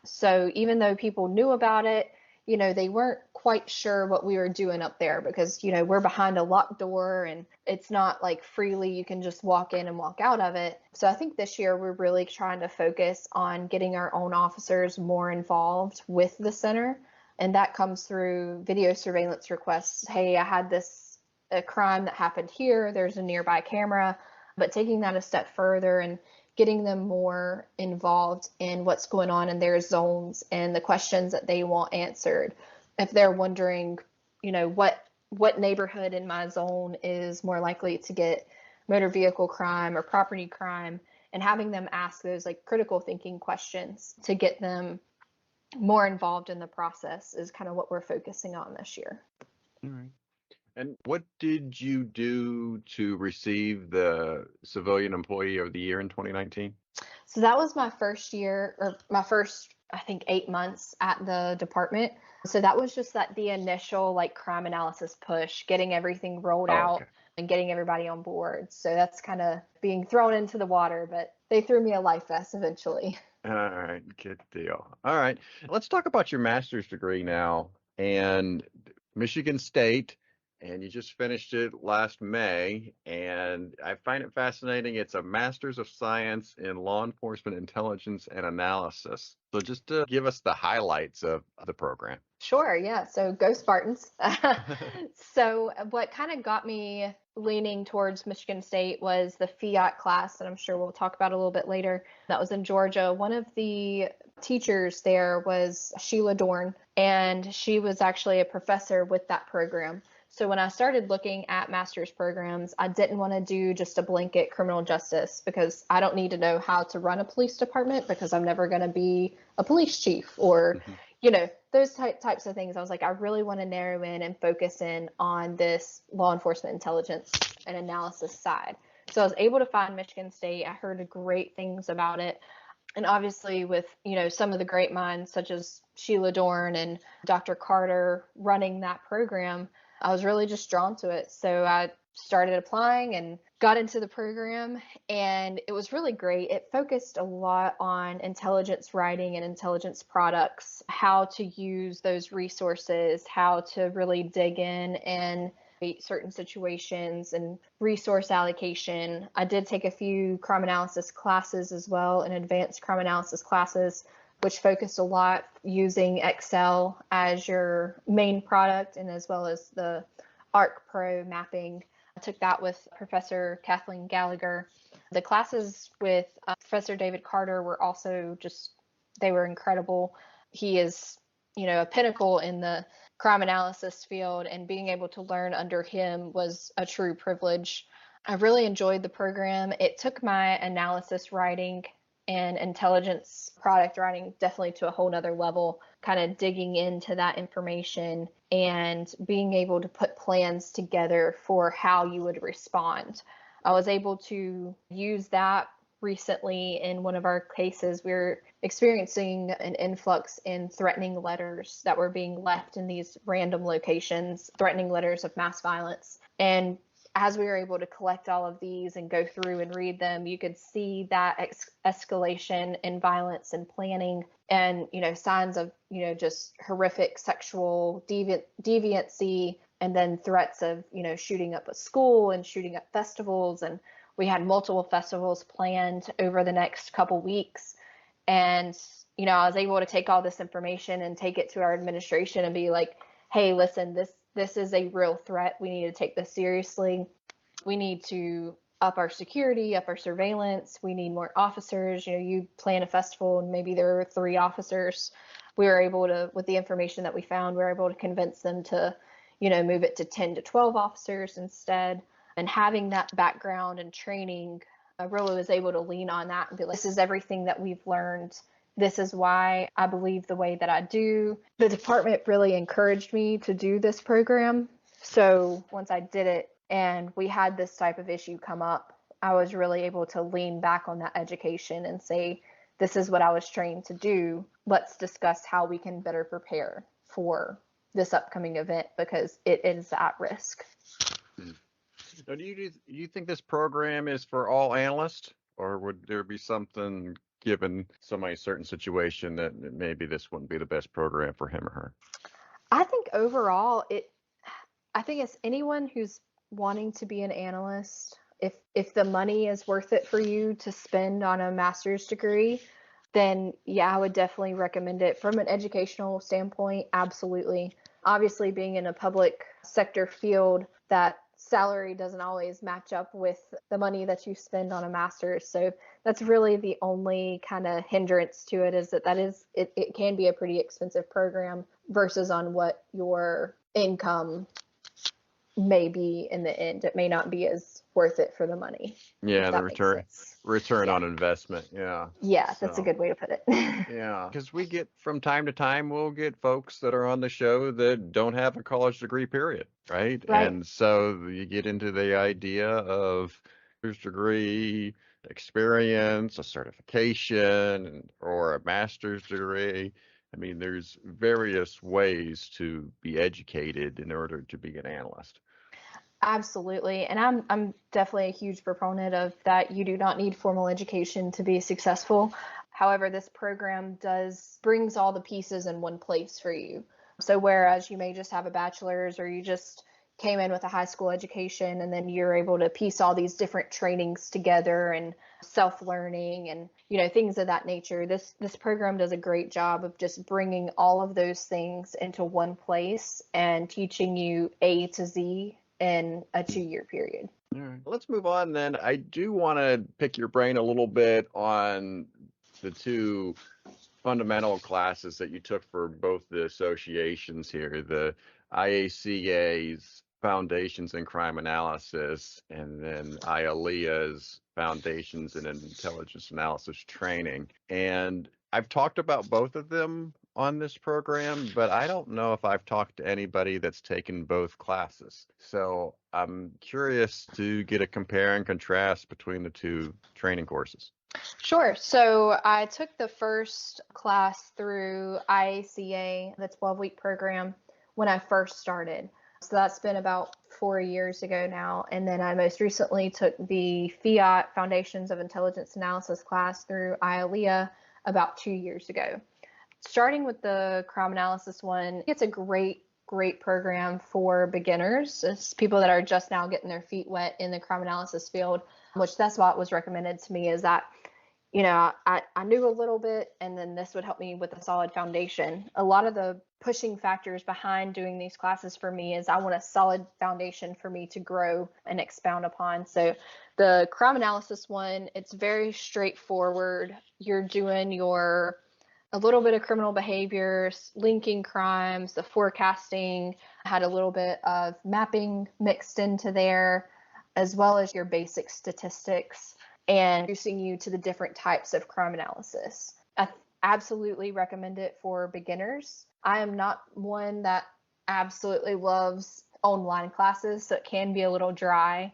So even though people knew about it, they weren't quite sure what we were doing up there, because, we're behind a locked door and it's not like freely you can just walk in and walk out of it. So I think this year we're really trying to focus on getting our own officers more involved with the center. And that comes through video surveillance requests. Hey, I had a crime that happened here. There's a nearby camera. But taking that a step further and getting them more involved in what's going on in their zones and the questions that they want answered. If they're wondering, what neighborhood in my zone is more likely to get motor vehicle crime or property crime, and having them ask those like critical thinking questions to get them more involved in the process is kind of what we're focusing on this year. All right. And what did you do to receive the Civilian Employee of the Year in 2019? So that was my first year, or my first, I think, 8 months at the department. So that was just the initial like crime analysis push, getting everything rolled out and getting everybody on board. So that's kind of being thrown into the water, but they threw me a life vest eventually. All right, good deal. All right, let's talk about your master's degree now, and Michigan State. And you just finished it last May, and I find it fascinating. It's a Master's of Science in Law Enforcement Intelligence and Analysis. So just to give us the highlights of the program. Sure, yeah. So go Spartans. So what kind of got me leaning towards Michigan State was the FIAT class, and I'm sure we'll talk about a little bit later. That was in Georgia. One of the teachers there was Sheila Dorn, and she was actually a professor with that program. So when I started looking at master's programs, I didn't want to do just a blanket criminal justice, because I don't need to know how to run a police department, because I'm never going to be a police chief or, those types of things. I was like, I really want to narrow in and focus in on this law enforcement intelligence and analysis side. So I was able to find Michigan State. I heard great things about it. And obviously with, some of the great minds such as Sheila Dorn and Dr. Carter running that program, I was really just drawn to it. So I started applying and got into the program, and it was really great. It focused a lot on intelligence writing and intelligence products, how to use those resources, how to really dig in and certain situations and resource allocation. I did take a few crime analysis classes as well, and advanced crime analysis classes, which focused a lot using Excel as your main product, and as well as the ARC Pro mapping. I took that with Professor Kathleen Gallagher. The classes with Professor David Carter were also they were incredible. He is, a pinnacle in the crime analysis field, and being able to learn under him was a true privilege. I really enjoyed the program. It took my analysis writing and intelligence product writing definitely to a whole nother level, kind of digging into that information and being able to put plans together for how you would respond. I was able to use that recently in one of our cases. We were experiencing an influx in threatening letters that were being left in these random locations, threatening letters of mass violence. And as we were able to collect all of these and go through and read them, you could see that escalation in violence and planning, and, signs of, just horrific sexual deviancy, and then threats of, shooting up a school and shooting up festivals. And we had multiple festivals planned over the next couple weeks. And, I was able to take all this information and take it to our administration and be like, hey, listen, this is a real threat. We need to take this seriously. We need to up our security, up our surveillance. We need more officers. You plan a festival and maybe there are 3 officers. We were able to, with the information that we found, we were able to convince them to, move it to 10 to 12 officers instead. And having that background and training, I really was able to lean on that and be like, this is everything that we've learned. This is why I believe the way that I do. The department really encouraged me to do this program. So once I did it and we had this type of issue come up, I was really able to lean back on that education and say, this is what I was trained to do. Let's discuss how we can better prepare for this upcoming event, because it is at risk. Now, do you think this program is for all analysts, or would there be something, given somebody's certain situation, that maybe this wouldn't be the best program for him or her? I think overall, I think it's anyone who's wanting to be an analyst. If the money is worth it for you to spend on a master's degree, then yeah, I would definitely recommend it. From an educational standpoint, absolutely. Obviously, being in a public sector field, that salary doesn't always match up with the money that you spend on a master's. So that's really the only kind of hindrance to it, is that it can be a pretty expensive program versus on what your income may be in the end. It may not be as worth it for the money. Yeah, the return on investment. Yeah. Yeah, that's a good way to put it. Yeah, because we get, from time to time, we'll get folks that are on the show that don't have a college degree, period, right? And so you get into the idea of master's degree, experience, a certification, or a master's degree. I mean, there's various ways to be educated in order to be an analyst. Absolutely. And I'm definitely a huge proponent of that. You do not need formal education to be successful. However, this program brings all the pieces in one place for you. So whereas you may just have a bachelor's, or you just came in with a high school education, and then you're able to piece all these different trainings together and self-learning and, things of that nature. This program does a great job of just bringing all of those things into one place and teaching you A to Z in a 2-year period. All right. Let's move on then. I do want to pick your brain a little bit on the 2 fundamental classes that you took for both the associations here, the IACA's Foundations in Crime Analysis, and then IALEIA's Foundations in Intelligence Analysis Training. And I've talked about both of them on this program, but I don't know if I've talked to anybody that's taken both classes. So I'm curious to get a compare and contrast between the 2 training courses. Sure. So I took the first class through IACA, the 12-week program, when I first started. So that's been about 4 years ago now. And then I most recently took the FIAT Foundations of Intelligence Analysis class through IALEIA about 2 years ago. Starting with the crime analysis one, it's a great program for beginners. It's people that are just now getting their feet wet in the crime analysis field, which that's what was recommended to me, is that, you know, I knew a little bit, and then this would help me with a solid foundation. A lot of the pushing factors behind doing these classes for me is I want a solid foundation for me to grow and expound upon. So the crime analysis one, it's very straightforward. You're doing a little bit of criminal behaviors, linking crimes, the forecasting, had a little bit of mapping mixed into there, as well as your basic statistics, and introducing you to the different types of crime analysis. I absolutely recommend it for beginners. I am not one that absolutely loves online classes, so it can be a little dry,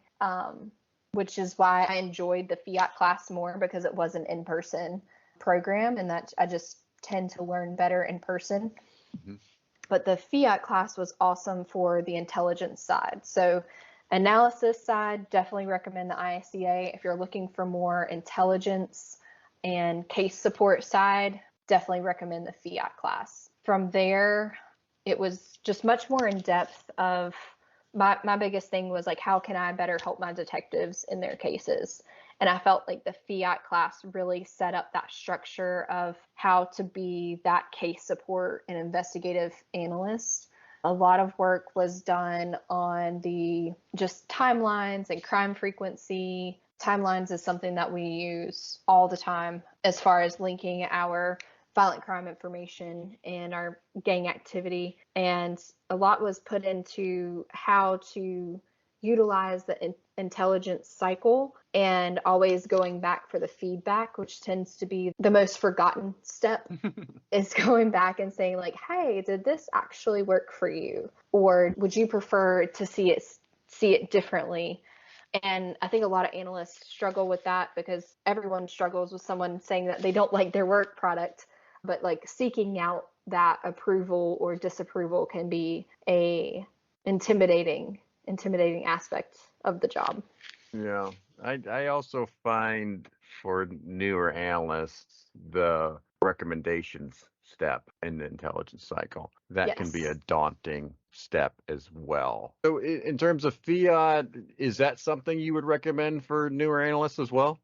which is why I enjoyed the FIAT class more, because it was an in-person program, and that I just tend to learn better in person. Mm-hmm. But the FIAT class was awesome for the intelligence side. So analysis side, definitely recommend the IACA. If you're looking for more intelligence and case support side, definitely recommend the FIAT class. From there, it was just much more in depth of my biggest thing was like, how can I better help my detectives in their cases? And I felt like the FIAT class really set up that structure of how to be that case support and investigative analyst. A lot of work was done on the just timelines and crime frequency. Timelines is something that we use all the time as far as linking our violent crime information and our gang activity. And a lot was put into how to utilize the intelligence cycle and always going back for the feedback, which tends to be the most forgotten step, is going back and saying like, hey, did this actually work for you? Or would you prefer to see it differently? And I think a lot of analysts struggle with that, because everyone struggles with someone saying that they don't like their work product, but like seeking out that approval or disapproval can be a intimidating aspect of the job. Yeah, I also find for newer analysts, the recommendations step in the intelligence cycle, that can be a daunting step as well. So in terms of FIAT, is that something you would recommend for newer analysts as well?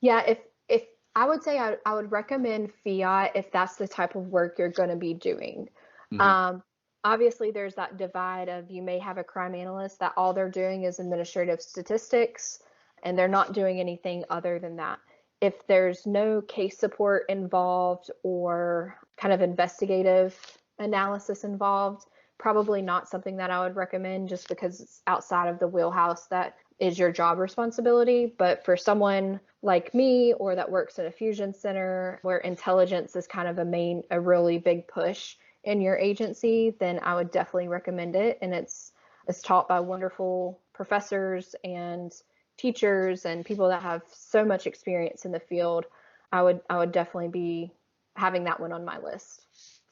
Yeah, if I would say I would recommend FIAT if that's the type of work you're going to be doing. Mm-hmm. Obviously, there's that divide of, you may have a crime analyst that all they're doing is administrative statistics and they're not doing anything other than that. If there's no case support involved or kind of investigative analysis involved, probably not something that I would recommend, just because it's outside of the wheelhouse that is your job responsibility. But for someone like me, or that works in a fusion center where intelligence is kind of a really big push in your agency, then I would definitely recommend it. And it's taught by wonderful professors and teachers and people that have so much experience in the field. I would definitely be having that one on my list.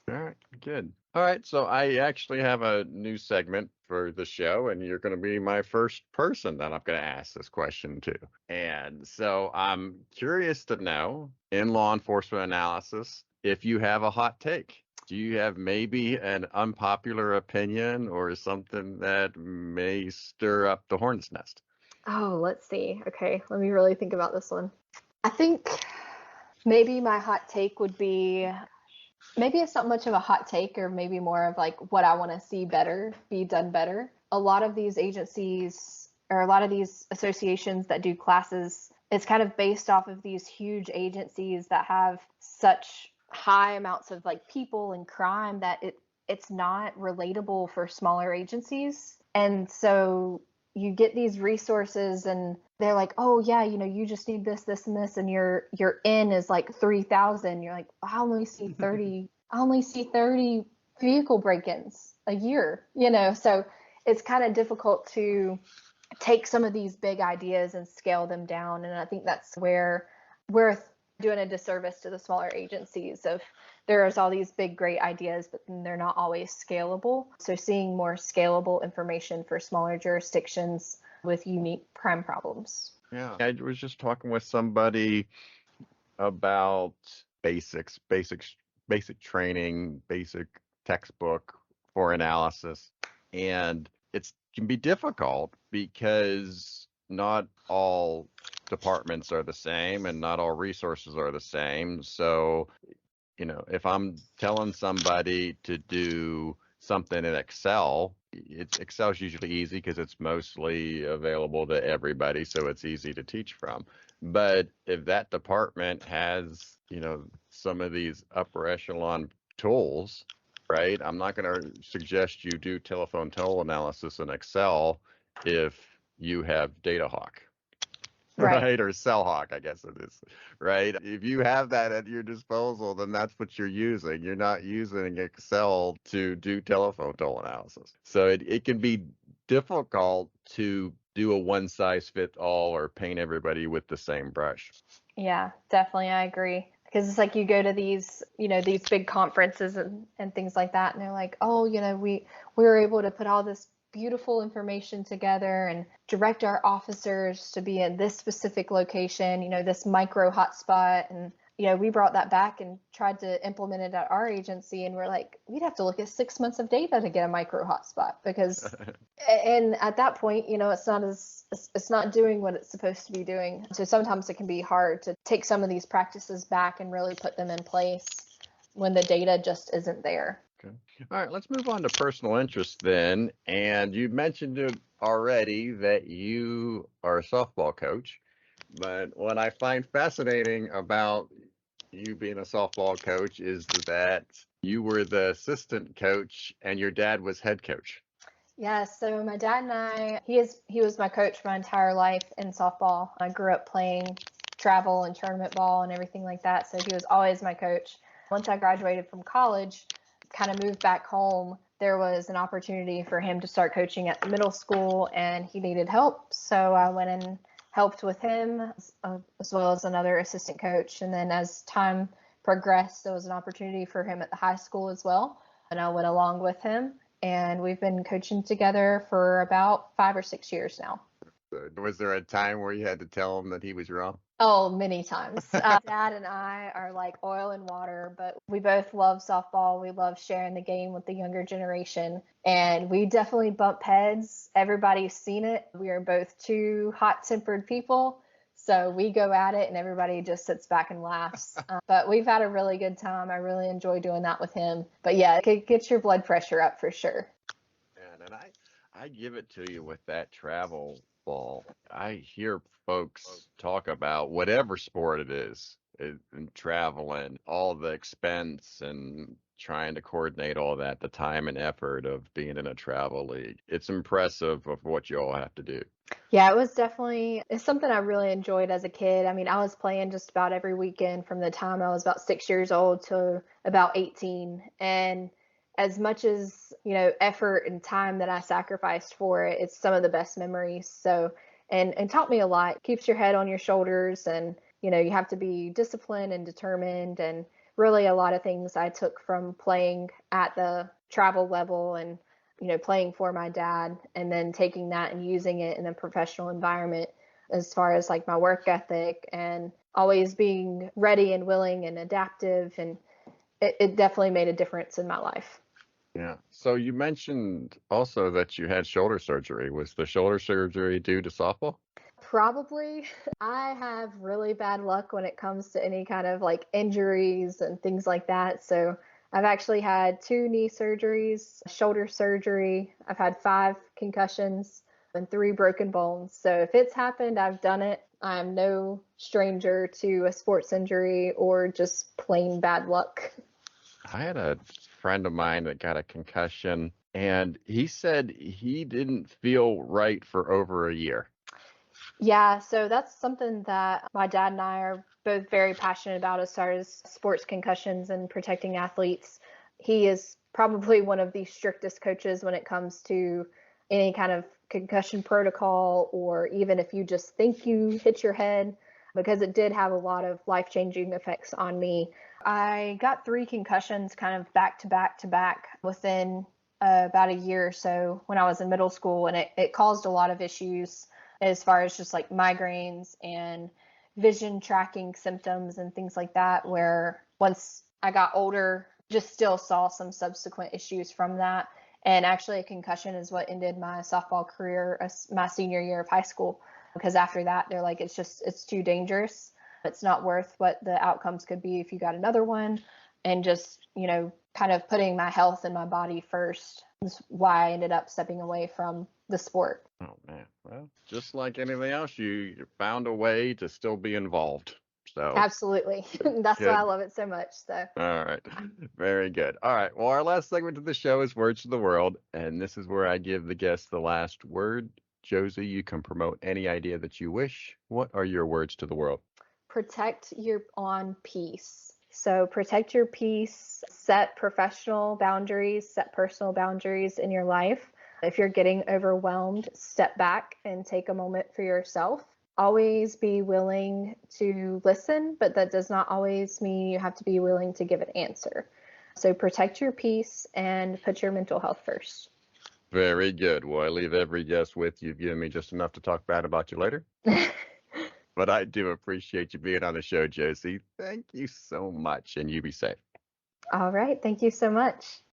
All right, good. All right, so I actually have a new segment for the show, and you're going to be my first person that I'm going to ask this question to. And so I'm curious to know, in law enforcement analysis, if you have a hot take. Do you have maybe an unpopular opinion or something that may stir up the hornet's nest? Oh, let's see. Okay, let me really think about this one. I think maybe my hot take would be, maybe it's not much of a hot take, or maybe more of like what I want to see be done better. A lot of these agencies, or a lot of these associations that do classes, it's kind of based off of these huge agencies that have such high amounts of like people and crime that it's not relatable for smaller agencies. And so you get these resources and they're like, oh yeah, you just need this, this, and this, and your in is like 3,000. You're like, I only see 30 vehicle break-ins a year, so it's kind of difficult to take some of these big ideas and scale them down. And I think that's where doing a disservice to the smaller agencies of there's all these big, great ideas, but they're not always scalable. So seeing more scalable information for smaller jurisdictions with unique crime problems. Yeah, I was just talking with somebody about basic training, basic textbook for analysis. And it can be difficult because not all departments are the same and not all resources are the same. So, if I'm telling somebody to do something in Excel, Excel's usually easy because it's mostly available to everybody, so it's easy to teach from. But if that department has, some of these upper echelon tools, right? I'm not going to suggest you do telephone toll analysis in Excel if you have DataHawk. Right, or CellHawk, I guess it is, right? If you have that at your disposal, then that's what you're using. You're not using Excel to do telephone toll analysis. So it can be difficult to do a one-size-fits-all or paint everybody with the same brush. Yeah, definitely. I agree. Because it's like you go to these, these big conferences and things like that, and they're like, oh, we were able to put all this beautiful information together and direct our officers to be in this specific location, this micro hotspot. And, we brought that back and tried to implement it at our agency. And we're like, we'd have to look at 6 months of data to get a micro hotspot because, and at that point, it's not doing what it's supposed to be doing. So sometimes it can be hard to take some of these practices back and really put them in place when the data just isn't there. Okay. All right, let's move on to personal interest then. And you mentioned it already that you are a softball coach. But what I find fascinating about you being a softball coach is that you were the assistant coach and your dad was head coach. Yeah, so my dad and I, he was my coach my entire life in softball. I grew up playing travel and tournament ball and everything like that. So he was always my coach. Once I graduated from college, kind of moved back home, there was an opportunity for him to start coaching at the middle school and he needed help. So I went and helped with him as well as another assistant coach. And then as time progressed, there was an opportunity for him at the high school as well. And I went along with him and we've been coaching together for about 5 or 6 years now. Was there a time where you had to tell him that he was wrong? Oh, many times. Dad and I are like oil and water, but we both love softball. We love sharing the game with the younger generation, and we definitely bump heads. Everybody's seen it. We are both two hot-tempered people, so we go at it, and everybody just sits back and laughs. But we've had a really good time. I really enjoy doing that with him. But yeah, it gets your blood pressure up for sure. And I give it to you with that travel ball. I hear folks talk about whatever sport it is and traveling, all the expense and trying to coordinate all that, the time and effort of being in a travel league. It's impressive of what you all have to do. Yeah, it's something I really enjoyed as a kid. I mean, I was playing just about every weekend from the time I was about 6 years old to about 18. And as much as, effort and time that I sacrificed for it, it's some of the best memories. So, and taught me a lot, keeps your head on your shoulders and, you have to be disciplined and determined. And really a lot of things I took from playing at the travel level and, playing for my dad and then taking that and using it in a professional environment as far as like my work ethic and always being ready and willing and adaptive. And it definitely made a difference in my life. Yeah. So you mentioned also that you had shoulder surgery. Was the shoulder surgery due to softball? Probably. I have really bad luck when it comes to any kind of like injuries and things like that. So I've actually had 2 knee surgeries, shoulder surgery. I've had 5 concussions and 3 broken bones. So if it's happened, I've done it. I'm no stranger to a sports injury or just plain bad luck. I had a friend of mine that got a concussion, and he said he didn't feel right for over a year. Yeah, so that's something that my dad and I are both very passionate about as far as sports concussions and protecting athletes. He is probably one of the strictest coaches when it comes to any kind of concussion protocol, or even if you just think you hit your head. because it did have a lot of life-changing effects on me. I got 3 concussions kind of back to back to back within about a year or so when I was in middle school, and it caused a lot of issues as far as just like migraines and vision tracking symptoms and things like that, where once I got older, just still saw some subsequent issues from that. And actually a concussion is what ended my softball career my senior year of high school, because after that they're like, it's too dangerous. It's not worth what the outcomes could be if you got another one. And just, kind of putting my health and my body first is why I ended up stepping away from the sport. Oh man, well, just like anything else, you found a way to still be involved. So Absolutely. That's good. why I love it so much. So All right, very good. All right, well, our last segment of the show is Words to the World, and this is where I give the guests the last word. Josie, you can promote any idea that you wish. What are your words to the world? protect your own peace. So protect your peace, set professional boundaries, set personal boundaries in your life. If you're getting overwhelmed, step back and take a moment for yourself. Always be willing to listen, but that does not always mean you have to be willing to give an answer. So protect your peace and put your mental health first. Very good. Well, I leave every guest with you've given me just enough to talk bad about you later. But I do appreciate you being on the show, Josie. Thank you so much, and you be safe. All right. Thank you so much.